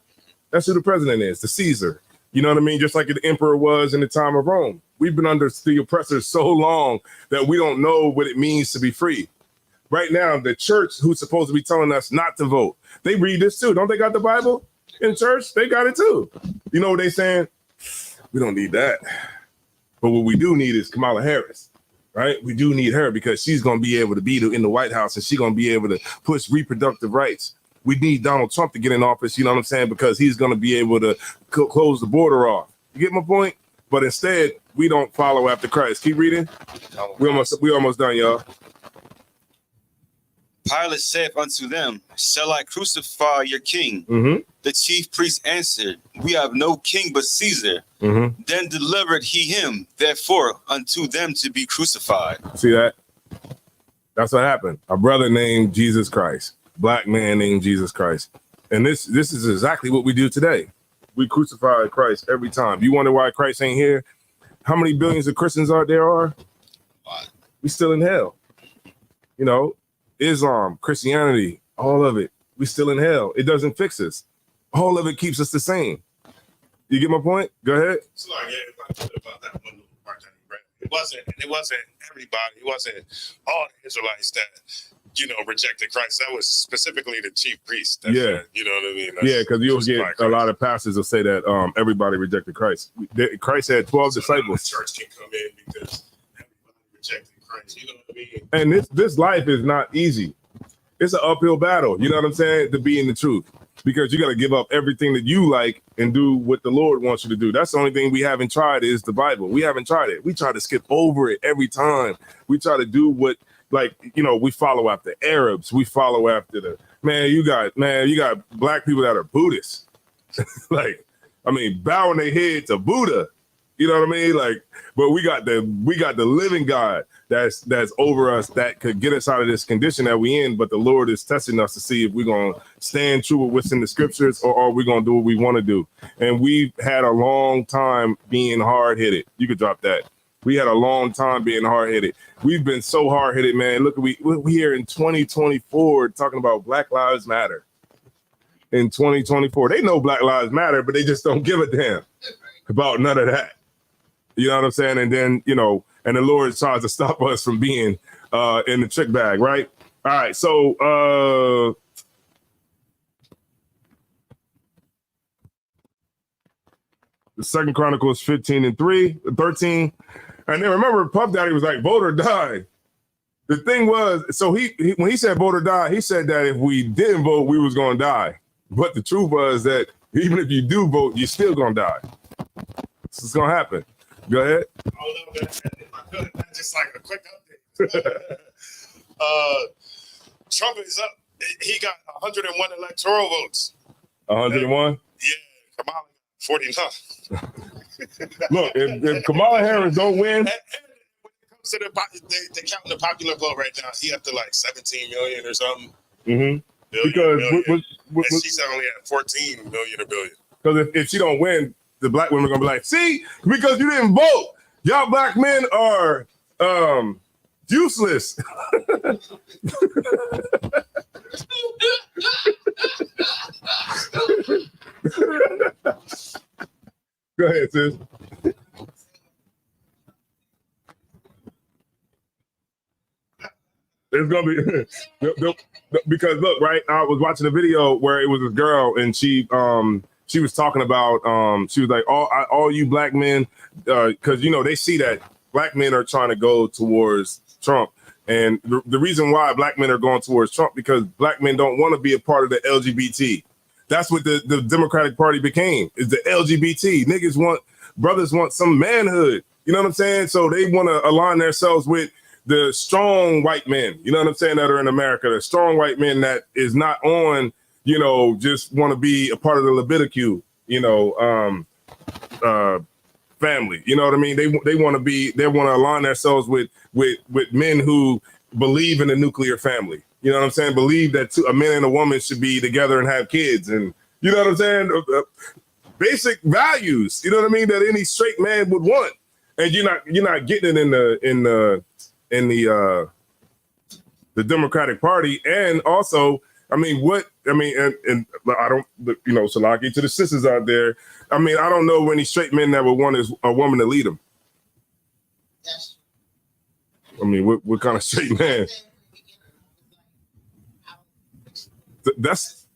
That's who the president is, the Caesar. You know what I mean? Just like the emperor was in the time of Rome. We've been under the oppressors so long that we don't know what it means to be free. Right now, the church, who's supposed to be telling us not to vote, they read this too. Don't they got the Bible in church? They got it too. You know what they saying? We don't need that. But what we do need is Kamala Harris, right? We do need her because she's going to be able to be in the White House and she's going to be able to push reproductive rights. We need Donald Trump to get in office, you know what I'm saying? Because he's going to be able to close the border off. You get my point? But instead, we don't follow after Christ. Keep reading. We almost done, y'all. Pilate said unto them, shall I crucify your king? Mm-hmm. The chief priest answered, we have no king but Caesar. Mm-hmm. Then delivered he him, therefore, unto them to be crucified. See that? That's what happened. A brother named Jesus Christ. Black man named Jesus Christ. And this is exactly what we do today. We crucify Christ every time. You wonder why Christ ain't here? How many billions of Christians there are? We still in hell. You know, Islam, Christianity, all of it. We still in hell. It doesn't fix us. All of it keeps us the same. You get my point? Go ahead. So like, about that one little part that he read. It wasn't everybody. It wasn't all the Israelites that, you know, rejected Christ. That was specifically the chief priest. Yeah. You know what I mean? Yeah, because you'll get a lot of pastors will say that everybody rejected Christ. Christ had 12 disciples. The church can come in because everybody rejected Christ. You know what I mean? And this life is not easy. It's an uphill battle. You know what I'm saying? To be in the truth. Because you got to give up everything that you like and do what the Lord wants you to do. That's the only thing we haven't tried is the Bible. We haven't tried it. We try to skip over it every time. We try to do what, like, you know, we follow after Arabs. We follow after you got black people that are Buddhists. Like, I mean, bowing their head to Buddha. You know what I mean? Like, but we got the living God that's over us that could get us out of this condition that we in. But the Lord is testing us to see if we're gonna stand true with what's in the scriptures, or are we gonna do what we want to do? And we've had a long time being hard headed. You could drop that. We had a long time being hard headed. We've been so hard headed, man. Look, we here in 2024 talking about Black Lives Matter. In 2024, they know Black Lives Matter, but they just don't give a damn about none of that. You know what I'm saying? And then, you know, and the Lord tries to stop us from being in the trick bag, right? All right, so the Second Chronicles 13. And then remember, Puff Daddy was like, vote or die. The thing was, so he when he said vote or die, he said that if we didn't vote, we was gonna die. But the truth was that even if you do vote, you're still gonna die. This is gonna happen. Go ahead. Just like a quick update. Trump is up. He got 101 electoral votes. 101? Yeah, Kamala 49. Look, if Kamala Harris don't win. And when it comes to they counting the popular vote right now, he up to like 17 million or something. Mm-hmm. Billion. And she's only at 14 million or billion. Because if she don't win, the black women are gonna be like, see, because you didn't vote, y'all black men are useless. Go ahead, sis. It's gonna be because look, right? I was watching a video where it was this girl and she was talking about she was like, all you black men, because you know they see that black men are trying to go towards Trump, and the reason why black men are going towards Trump because black men don't want to be a part of the LGBT. That's what the Democratic Party became, is the LGBT. Brothers want some manhood. You know what I'm saying? So they want to align themselves with the strong white men, you know what I'm saying, that are in America, the strong white men that is not on, you know, just want to be a part of the LGBTQ, you know, family. You know what I mean? They want to align themselves with men who believe in the nuclear family. You know what I'm saying? Believe that a man and a woman should be together and have kids, and you know what I'm saying? Basic values. You know what I mean? That any straight man would want, and you're not getting it in the Democratic Party. And also, I mean, and I don't, you know, Salaki, to the sisters out there, I mean, I don't know any straight men that would want a woman to lead them. I mean, what kind of straight man? That's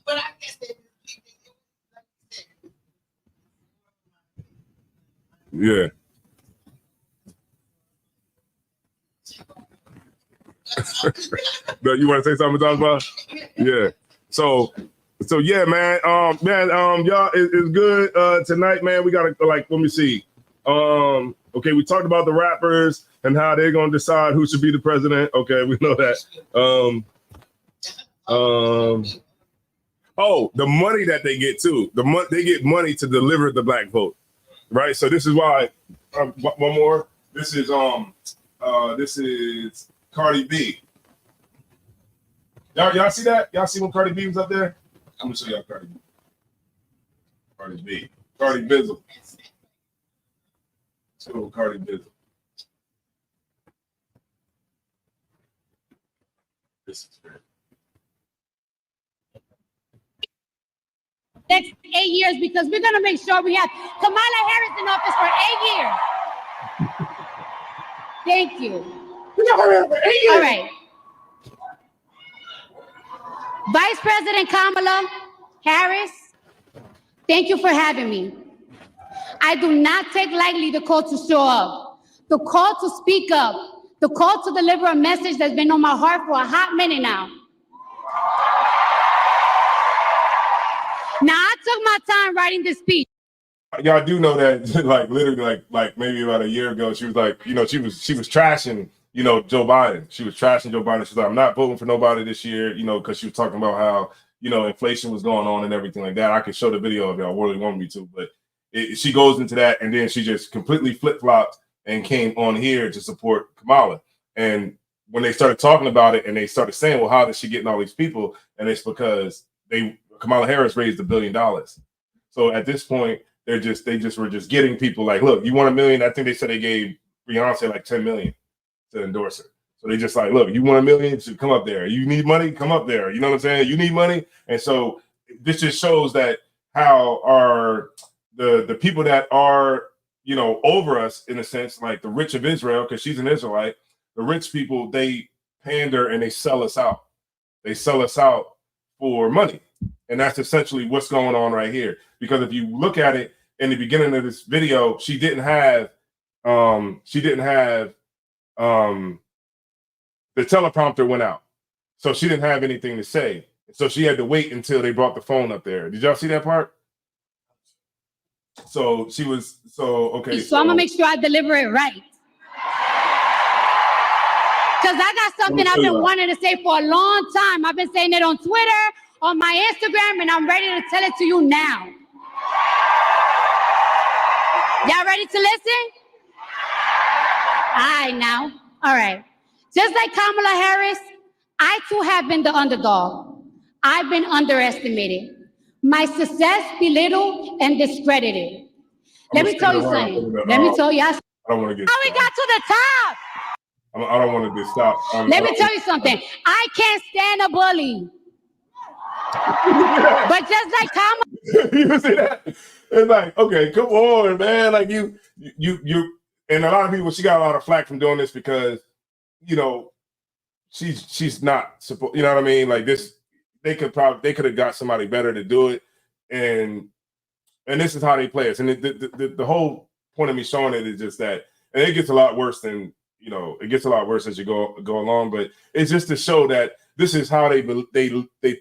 but I guess yeah. No, you want to say something, about? Yeah. So yeah, man. Y'all, it's good tonight, man. We gotta let me see. Okay, we talked about the rappers and how they're gonna decide who should be the president. Okay, we know that. Oh, the money that they get too. They get money to deliver the black vote, right? So this is why. One more. This is Cardi B. Y'all see that? Y'all see when Cardi B was up there? I'm gonna show y'all Cardi B. Cardi Bizzle. So Cardi Bizzle. This is great. Next 8 years, because we're going to make sure we have Kamala Harris in office for 8 years. Thank you. We got her for 8 years. All right. Vice President Kamala Harris, thank you for having me. I do not take lightly the call to show up, the call to speak up, the call to deliver a message that's been on my heart for a hot minute now. Now, I took my time writing this speech. Y'all do know that, literally, maybe about a year ago, she was like, you know, she was trashing, you know, Joe Biden. She was trashing Joe Biden. She's like, I'm not voting for nobody this year, you know, because she was talking about how, inflation was going on and everything like that. I could show the video if y'all really want me to, but she goes into that, and then she just completely flip-flopped and came on here to support Kamala. And when they started talking about it and they started saying, well, how is she getting all these people? And it's because Kamala Harris raised $1 billion. So at this point, they were just getting people like, look, you want $1 million? I think they said they gave Beyonce like $10 million to endorse her. So they just like, look, you want $1 million? So come up there. You need money? Come up there. You know what I'm saying? You need money. And so this just shows that how the people that are, over us in a sense, like the rich of Israel, because she's an Israelite, the rich people, they pander and they sell us out. They sell us out for money. And that's essentially what's going on right here. Because if you look at it in the beginning of this video, she didn't have the teleprompter went out. So she didn't have anything to say. So she had to wait until they brought the phone up there. Did y'all see that part? So she was, okay. So I'm gonna make sure I deliver it right. Because I got something I've been wanting to say for a long time. I've been saying it on Twitter, on my Instagram, and I'm ready to tell it to you now. Y'all ready to listen? All right, now. All right. Just like Kamala Harris, I too have been the underdog. I've been underestimated. My success belittled and discredited. Let me tell you something. Let me tell you. I don't want to get how we got to the top. I don't want to get stopped. Let me tell you something. I can't stand a bully. But just like Kamala. You see that? It's like, okay, come on, man. Like you, and a lot of people, she got a lot of flack from doing this because, she's not supposed, you know what I mean? Like this, they could have got somebody better to do it. And this is how they play us. And the whole point of me showing it is just that, and it gets a lot worse than, it gets a lot worse as you go along, but it's just to show that this is how they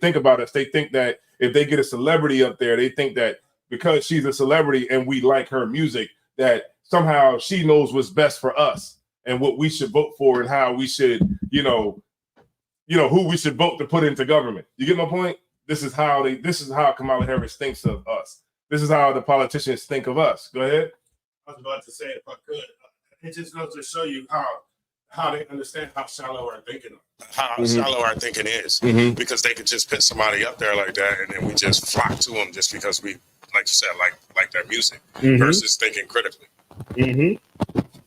think about us. They think that if they get a celebrity up there, they think that because she's a celebrity and we like her music, that somehow she knows what's best for us and what we should vote for and how we should, who we should vote to put into government. You get my point? This is how Kamala Harris thinks of us. This is how the politicians think of us. Go ahead. I was about to say, if I could, it just goes to show you how they understand how shallow our thinking shallow our thinking is, because they could just put somebody up there like that, and then we just flock to them just because we, like you said, like their music versus thinking critically.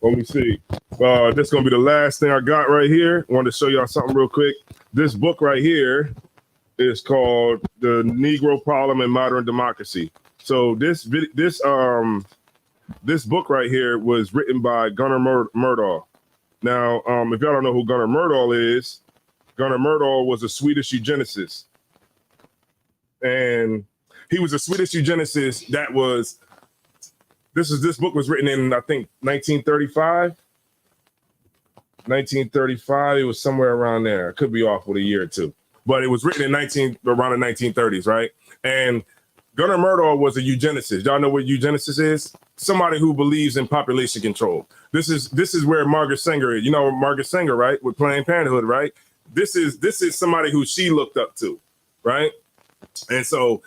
Let me see. This is gonna be the last thing I got right here. I wanted to show y'all something real quick. This book right here is called "The Negro Problem in Modern Democracy." So this book right here was written by Gunnar Myrdal. Now, if y'all don't know who Gunnar Myrdal is, Gunnar Myrdal was a Swedish eugenicist. And he was a Swedish eugenicist that was, this book was written in, I think, 1935. 1935, it was somewhere around there. I could be off with a year or two. But it was written in around the 1930s, right? And Gunnar Myrdal was a eugenicist. Y'all know what eugenicist is? Somebody who believes in population control. This is where Margaret Sanger is. You know Margaret Sanger, right? With Planned Parenthood, right? This is somebody who she looked up to, right? And so,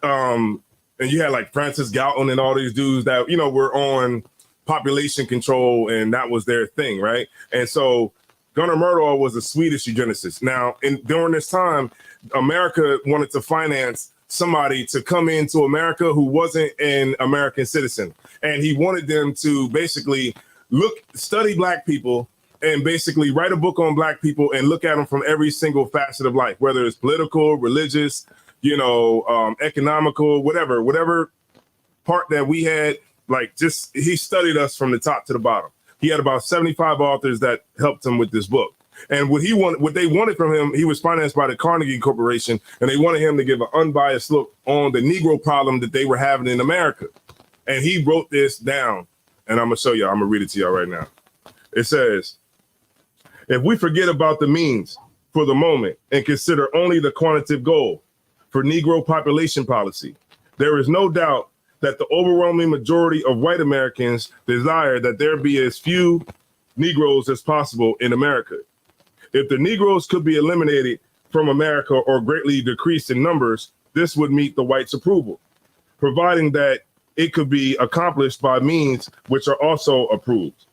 and you had like Francis Galton and all these dudes that, were on population control, and that was their thing, right? And so Gunnar Myrdal was a Swedish eugenicist. Now, during this time, America wanted to finance somebody to come into America who wasn't an American citizen. And he wanted them to basically study Black people and basically write a book on Black people and look at them from every single facet of life, whether it's political, religious, economical, whatever part that we had, he studied us from the top to the bottom. He had about 75 authors that helped him with this book. And what they wanted from him, he was financed by the Carnegie Corporation, and they wanted him to give an unbiased look on the Negro problem that they were having in America. And he wrote this down, and I'm gonna show you. I'm gonna read it to y'all right now. It says, if we forget about the means for the moment and consider only the quantitative goal for Negro population policy, there is no doubt that the overwhelming majority of white Americans desire that there be as few Negroes as possible in America. If the Negroes could be eliminated from America or greatly decreased in numbers, this would meet the whites' approval, providing that it could be accomplished by means which are also approved.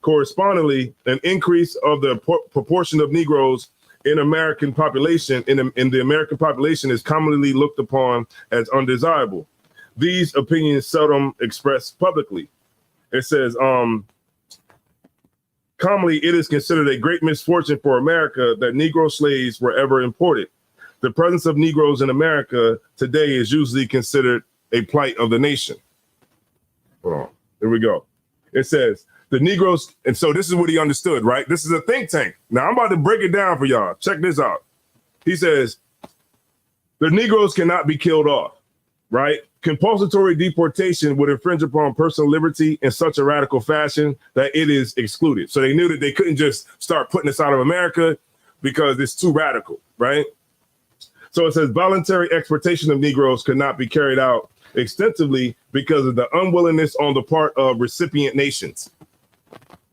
Correspondingly, an increase of the proportion of Negroes in American population in the American population is commonly looked upon as undesirable. These opinions seldom expressed publicly. It says, commonly, it is considered a great misfortune for America that Negro slaves were ever imported. The presence of Negroes in America today is usually considered a plight of the nation. Hold on, here we go. It says, the Negroes, and so this is what he understood, right? This is a think tank. Now I'm about to break it down for y'all. Check this out. He says, the Negroes cannot be killed off, right? Compulsory deportation would infringe upon personal liberty in such a radical fashion that it is excluded. So they knew that they couldn't just start putting us out of America because it's too radical, right? So it says voluntary exportation of Negroes could not be carried out extensively because of the unwillingness on the part of recipient nations.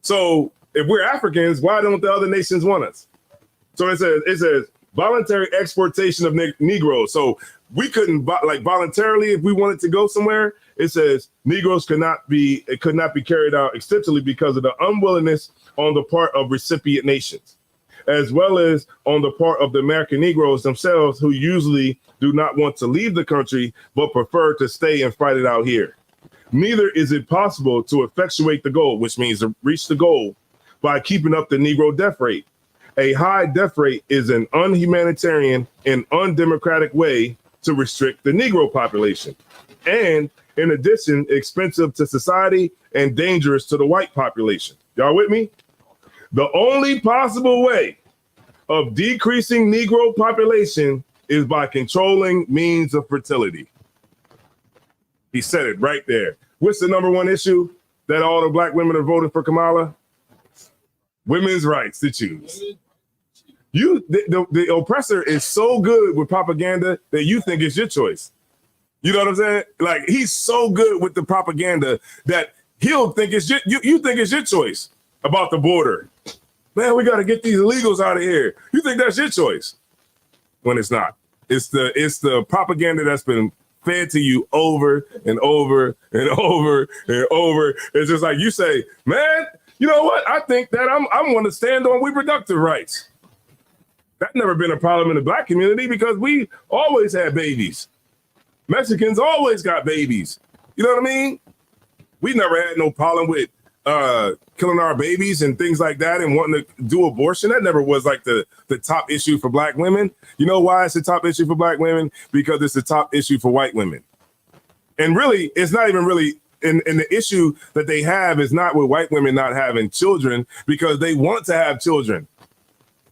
So if we're Africans, why don't the other nations want us? So it says voluntary exportation of Negroes. So we couldn't voluntarily, if we wanted to go somewhere, it says Negroes could not be carried out extensively because of the unwillingness on the part of recipient nations, as well as on the part of the American Negroes themselves, who usually do not want to leave the country, but prefer to stay and fight it out here. Neither is it possible to effectuate the goal, which means to reach the goal, by keeping up the Negro death rate. A high death rate is an unhumanitarian and undemocratic way to restrict the Negro population, and in addition, expensive to society and dangerous to the white population. Y'all with me? The only possible way of decreasing Negro population is by controlling means of fertility. He said it right there. What's the number one issue that all the black women are voting for Kamala? Women's rights to choose. The oppressor is so good with propaganda that you think it's your choice. You know what I'm saying? Like, he's so good with the propaganda that he'll think it's you think it's your choice about the border. Man, we got to get these illegals out of here. You think that's your choice? When it's not. It's the propaganda that's been fed to you over and over and over and over. It's just like you say, man, you know what? I think that I'm going to stand on reproductive rights. That's never been a problem in the black community because we always had babies. Mexicans always got babies. You know what I mean? We never had no problem with killing our babies and things like that and wanting to do abortion. That never was like the top issue for black women. You know why it's the top issue for black women? Because it's the top issue for white women. And really, it's not even really, and the issue that they have is not with white women not having children because they want to have children.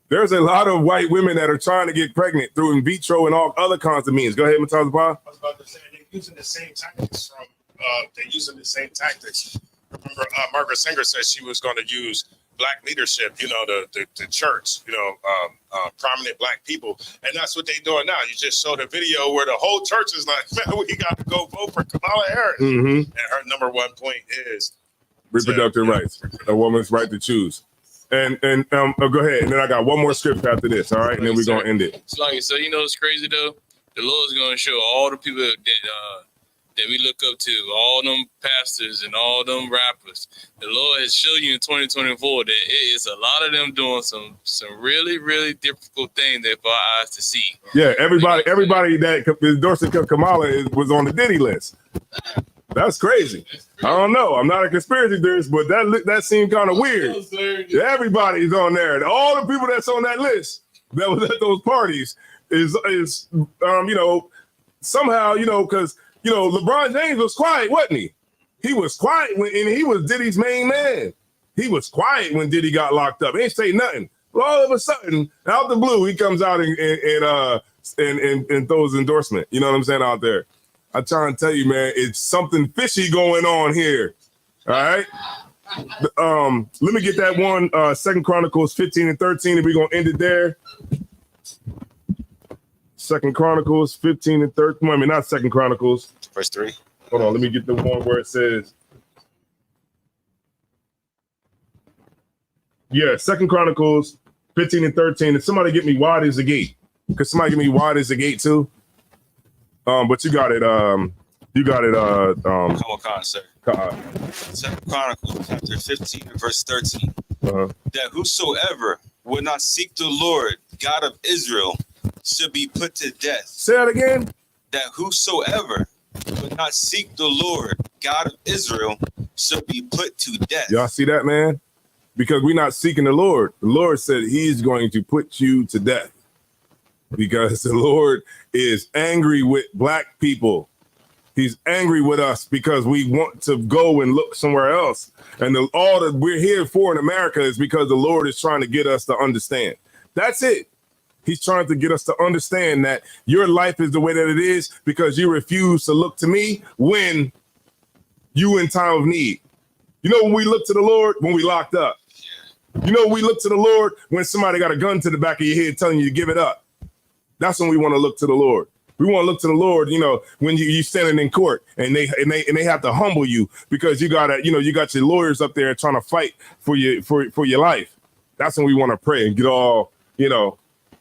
There's a lot of white women that are trying to get pregnant through in vitro and all other kinds of means. Go ahead, Mataza Pa. I was about to say they're using the same tactics Remember, Margaret Sanger said she was going to use black leadership, you know, the church, you know, prominent black people. And that's what they're doing now. You just showed a video where the whole church is like, man, we got to go vote for Kamala Harris. Mm-hmm. And her number one point is reproductive rights, a woman's right to choose. And go ahead. And then I got one more script after this. All right. And then we're going to end it. So you know, it's crazy though. The Lord's going to show all the people that we look up to, all them pastors and all them rappers. The Lord has shown you in 2024 that it is a lot of them doing some really, really difficult things that for our eyes to see. Yeah, everybody that endorsed Kamala was on the Diddy list. That's crazy. I don't know. I'm not a conspiracy theorist, but that seemed kind of weird. Everybody's on there. All the people that's on that list that was at those parties is you know, somehow, you know, because you know, LeBron James was quiet, wasn't he? He was quiet and he was Diddy's main man. He was quiet when Diddy got locked up. He ain't say nothing. But all of a sudden, out the blue, he comes out and throws endorsement. You know what I'm saying out there? I'm trying to tell you, man, it's something fishy going on here. All right. Let me get that one. 2 Chronicles 15 and 13, and we're gonna end it there. 2 Chronicles 15 and 13. I mean, not 2 Chronicles. Verse 3. Hold on, let me get the one where it says. Yeah, 2 Chronicles 15 and 13. And somebody get me, wide is the gate. Could somebody give me wide is the gate too? But you got it. Come on, sir. 2 Chronicles chapter 15 and verse 13. That whosoever would not seek the Lord God of Israel should be put to death. Say that again. That whosoever would not seek the Lord God of Israel should be put to death. Y'all see that, man? Because we're not seeking the Lord. The Lord said he's going to put you to death. Because the Lord is angry with black people. He's angry with us because we want to go and look somewhere else. And all that we're here for in America is because the Lord is trying to get us to understand. That's it. He's trying to get us to understand that your life is the way that it is because you refuse to look to me when you in time of need. You know when we look to the Lord? When we locked up. You know we look to the Lord when somebody got a gun to the back of your head telling you to give it up. That's when we want to look to the Lord. We want to look to the Lord, you know, when you standing in court and they have to humble you because you got your lawyers up there trying to fight for your life. That's when we want to pray and get all,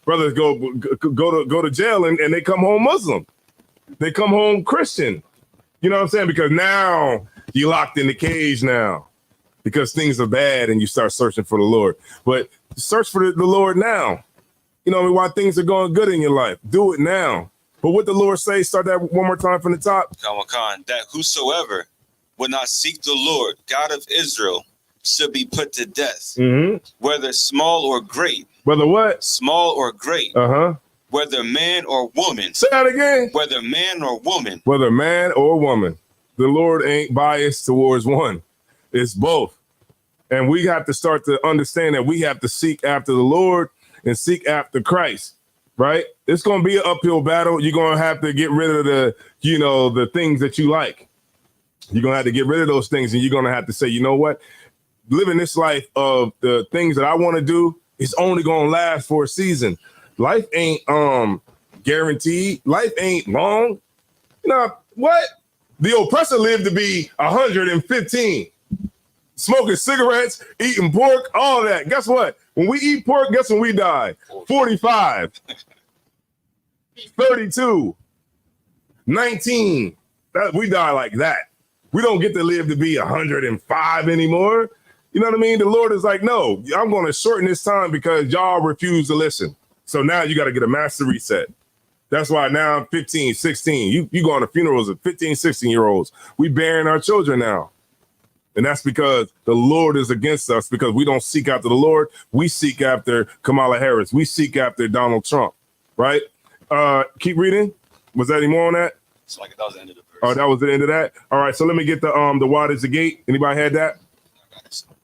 brothers go to jail and they come home Muslim. They come home Christian. You know what I'm saying? Because now you locked in the cage now because things are bad and you start searching for the Lord. But search for the Lord now. While things are going good in your life, do it now. But what the Lord say, start that one more time from the top. Come on, that whosoever would not seek the Lord, God of Israel, should be put to death. Whether small or great. Whether what? Small or great. Whether man or woman. Say that again. Whether man or woman. Whether man or woman. The Lord ain't biased towards one. It's both. And we have to start to understand that we have to seek after the Lord and seek after Christ, right? It's going to be an uphill battle. You're going to have to get rid of the things that you like. You're going to have to get rid of those things. And you're going to have to say, you know what? Living this life of the things that I want to do is only going to last for a season. Life ain't guaranteed. Life ain't long. You know what? The oppressor lived to be 115. Smoking cigarettes, eating pork, all that. Guess what? When we eat pork, guess when we die? 45, 32, 19. We die like that. We don't get to live to be 105 anymore. You know what I mean? The Lord is like, no, I'm going to shorten this time because y'all refuse to listen. So now you got to get a master reset. That's why now I'm 15, 16. You go on to funerals of 15, 16-year-olds. We burying our children now. And that's because the Lord is against us because we don't seek after the Lord. We seek after Kamala Harris. We seek after Donald Trump, right? Keep reading. Was there any more on that? It's like that was the end of the verse. Oh, that was the end of that? All right, so let me get the wide is the gate. Anybody had that?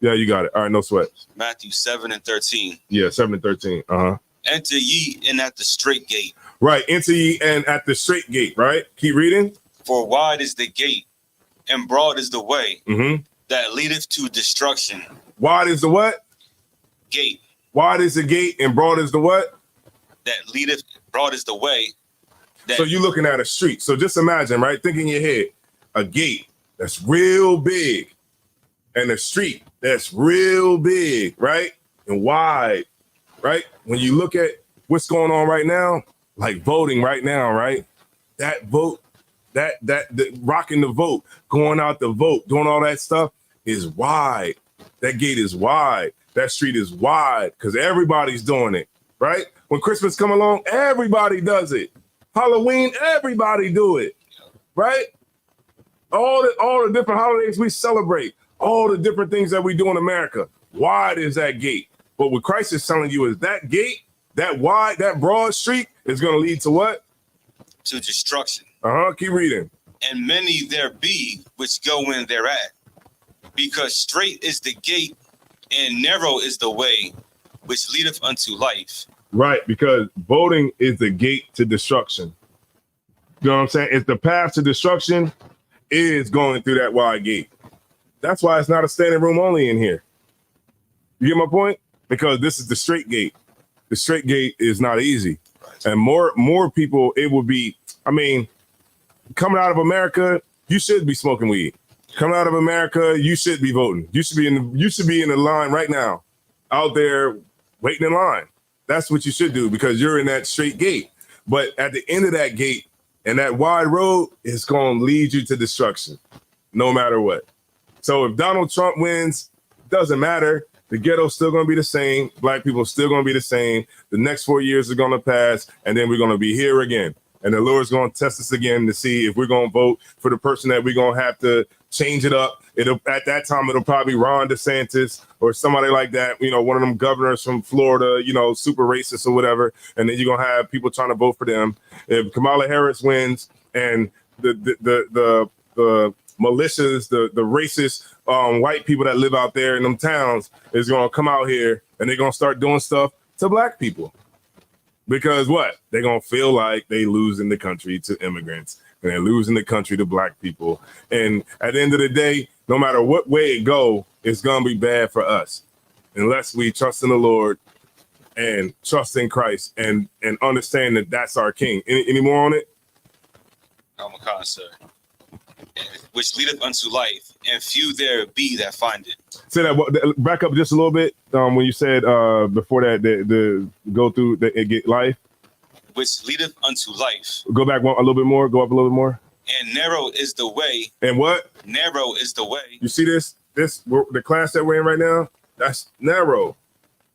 Yeah, you got it. All right, no sweat. Matthew 7 and 13. Yeah, 7 and 13. Enter ye in at the straight gate. Right, enter ye in at the straight gate, right? Keep reading. For wide is the gate and broad is the way that leadeth to destruction. Wide is the what? Gate. Wide is the gate and broad is the what? That leadeth, broad is the way. So you're looking at a street. So just imagine, right? Think in your head, a gate that's real big and a street that's real big, right? And wide, right? When you look at what's going on right now, like voting right now, right? That vote, that rocking the vote, going out the vote, doing all that stuff is wide. That gate is wide. That street is wide because everybody's doing it, right? When Christmas come along, everybody does it. Halloween, everybody do it, right? All the different holidays we celebrate, all the different things that we do in America. Wide is that gate. But what Christ is telling you is that gate, that wide, that broad street is going to lead to what? To destruction. Keep reading. And many there be which go in thereat, because straight is the gate and narrow is the way which leadeth unto life. Right, because voting is the gate to destruction. You know what I'm saying? It's the path to destruction is going through that wide gate. That's why it's not a standing room only in here. You get my point? Because this is the straight gate. The straight gate is not easy. And more people, it would be, I mean, coming out of America, you should be smoking weed. Coming out of America, you should be voting. You should be in the line right now, out there waiting in line. That's what you should do because you're in that straight gate. But at the end of that gate and that wide road is going to lead you to destruction, no matter what. So if Donald Trump wins, doesn't matter. The ghetto's still going to be the same. Black people are still going to be the same. The next 4 years are going to pass, and then we're going to be here again. And the Lord's going to test us again to see if we're going to vote for the person that we're going to have to change it up. At that time, it'll probably be Ron DeSantis or somebody like that, you know, one of them governors from Florida, you know, super racist or whatever. And then you're going to have people trying to vote for them. If Kamala Harris wins and the militias, the racist white people that live out there in them towns is going to come out here and they're going to start doing stuff to black people. Because what? They're going to feel like they losing the country to immigrants and they're losing the country to black people. And at the end of the day, no matter what way it go, it's going to be bad for us unless we trust in the Lord and trust in Christ and understand that that's our king. Any more on it? Al-Makan, sir. Which leadeth unto life, and few there be that find it. Say that back up just a little bit. When you said before that, the go through the get life, which leadeth unto life. Go back a little bit more. Go up a little bit more. And narrow is the way. And what? Narrow is the way. You see this the class that we're in right now. That's narrow.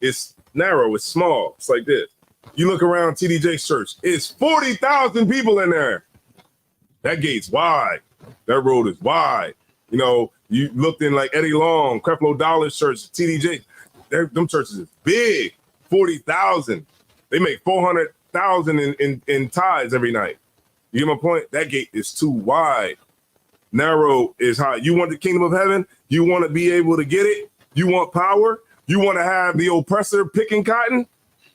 It's narrow. It's small. It's like this. You look around TDJ's church. It's 40,000 people in there. That gate's wide. That road is wide. You know, you looked in like Eddie Long, Creflo Dollar's church, TDJ. Them churches is big. 40,000. They make 400,000 in tithes every night. You get my point? That gate is too wide. Narrow is high. You want the kingdom of heaven? You want to be able to get it? You want power? You want to have the oppressor picking cotton?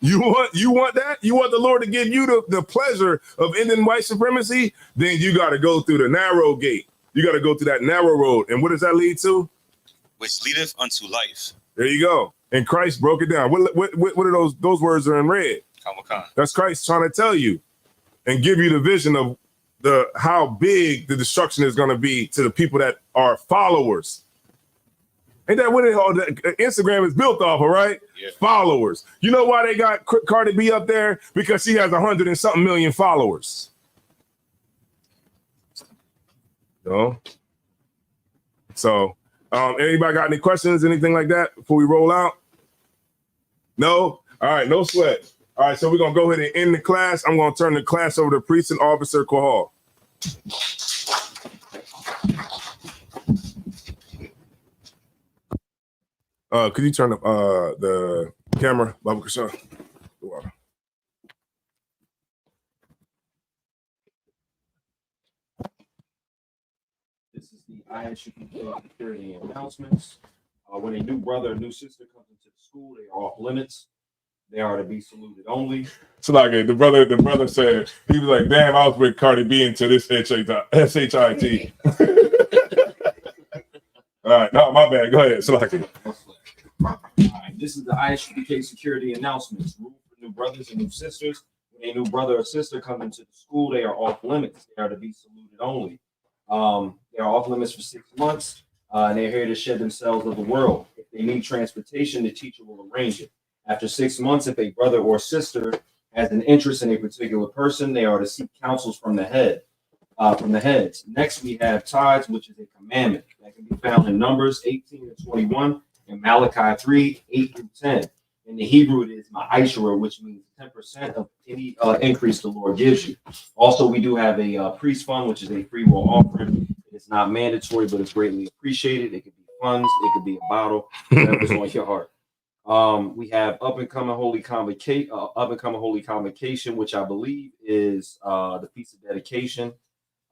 You want that? You want the Lord to give you the pleasure of ending white supremacy? Then you got to go through the narrow gate. You got to go through that narrow road. And what does that lead to? Which leadeth unto life. There you go. And Christ broke it down. What are those words are in red? Al-Makan. That's Christ trying to tell you and give you the vision of how big the destruction is going to be to the people that are followers. Ain't that what Instagram is built off of, right? Yeah. Followers. You know why they got Cardi B up there? Because she has 100 and something million followers. No. So, anybody got any questions, anything like that before we roll out? No? All right, no sweat. All right, so we're going to go ahead and end the class. I'm going to turn the class over to Priest and Officer Quahal. Could you turn up the camera, Baba Kashan? This is the ISUPK security announcements. When a new brother or new sister comes into the school, they are off limits. They are to be saluted only. So like the brother said, he was like, damn, I was with Cardi B into this SHIT. All right, no, my bad. Go ahead. So All right, this is the ISUPK security announcements. Rule for new brothers and new sisters. When a new brother or sister comes into the school, they are off limits. They are to be saluted only. They are off limits for 6 months, and they're here to shed themselves of the world. If they need transportation, the teacher will arrange it. After 6 months, if a brother or sister has an interest in a particular person, they are to seek counsels from the heads. Next, we have tithes, which is a commandment that can be found in Numbers 18 and 21 and Malachi 3, 8 through 10. In the Hebrew, it is ma'ashera, which means 10% of any increase the Lord gives you. Also, we do have a priest fund, which is a free will offering. It's not mandatory, but it's greatly appreciated. It could be funds, it could be a bottle, whatever's on your heart. We have up and coming holy convocation, which I believe is the feast of dedication,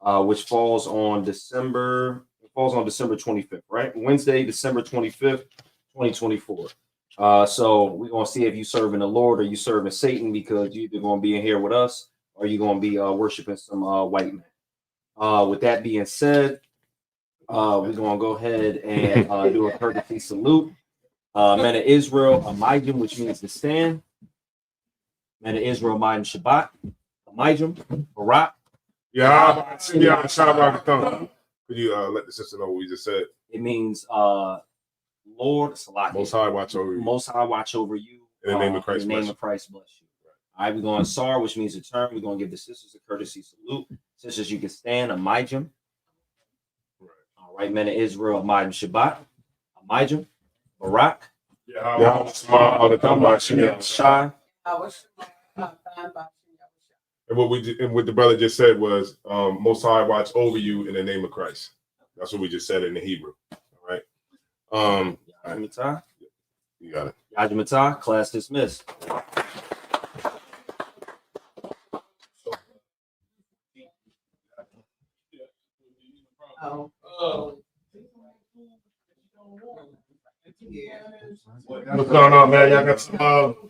which falls on December 25th, right? Wednesday, December 25th, 2024. So we're gonna see if you serving the Lord or you serving Satan, because you're either gonna be in here with us or you're gonna be worshiping some white man. With that being said, we're gonna go ahead and do a courtesy salute. Men of Israel, Amijim, which means to stand. Men of Israel, Amijim Shabbat, Amijim, Barak. Yeah, could you let the sister know what we just said? It means Lord, Salaki. Most High watch over you. Most High watch over you In the name of Christ, in the name of Christ, bless you. All right, we're going SAR, which means a turn. We're going to give the sisters a courtesy salute. Sisters, you can stand. Amijim. All right, men of Israel, Amijim Shabbat. Amijim. Barak. Shai. And what the brother just said was, Most High watch over you in the name of Christ. That's what we just said in the Hebrew. All right. You got it. Yajimatah, class dismissed. What's going on, man? Y'all got some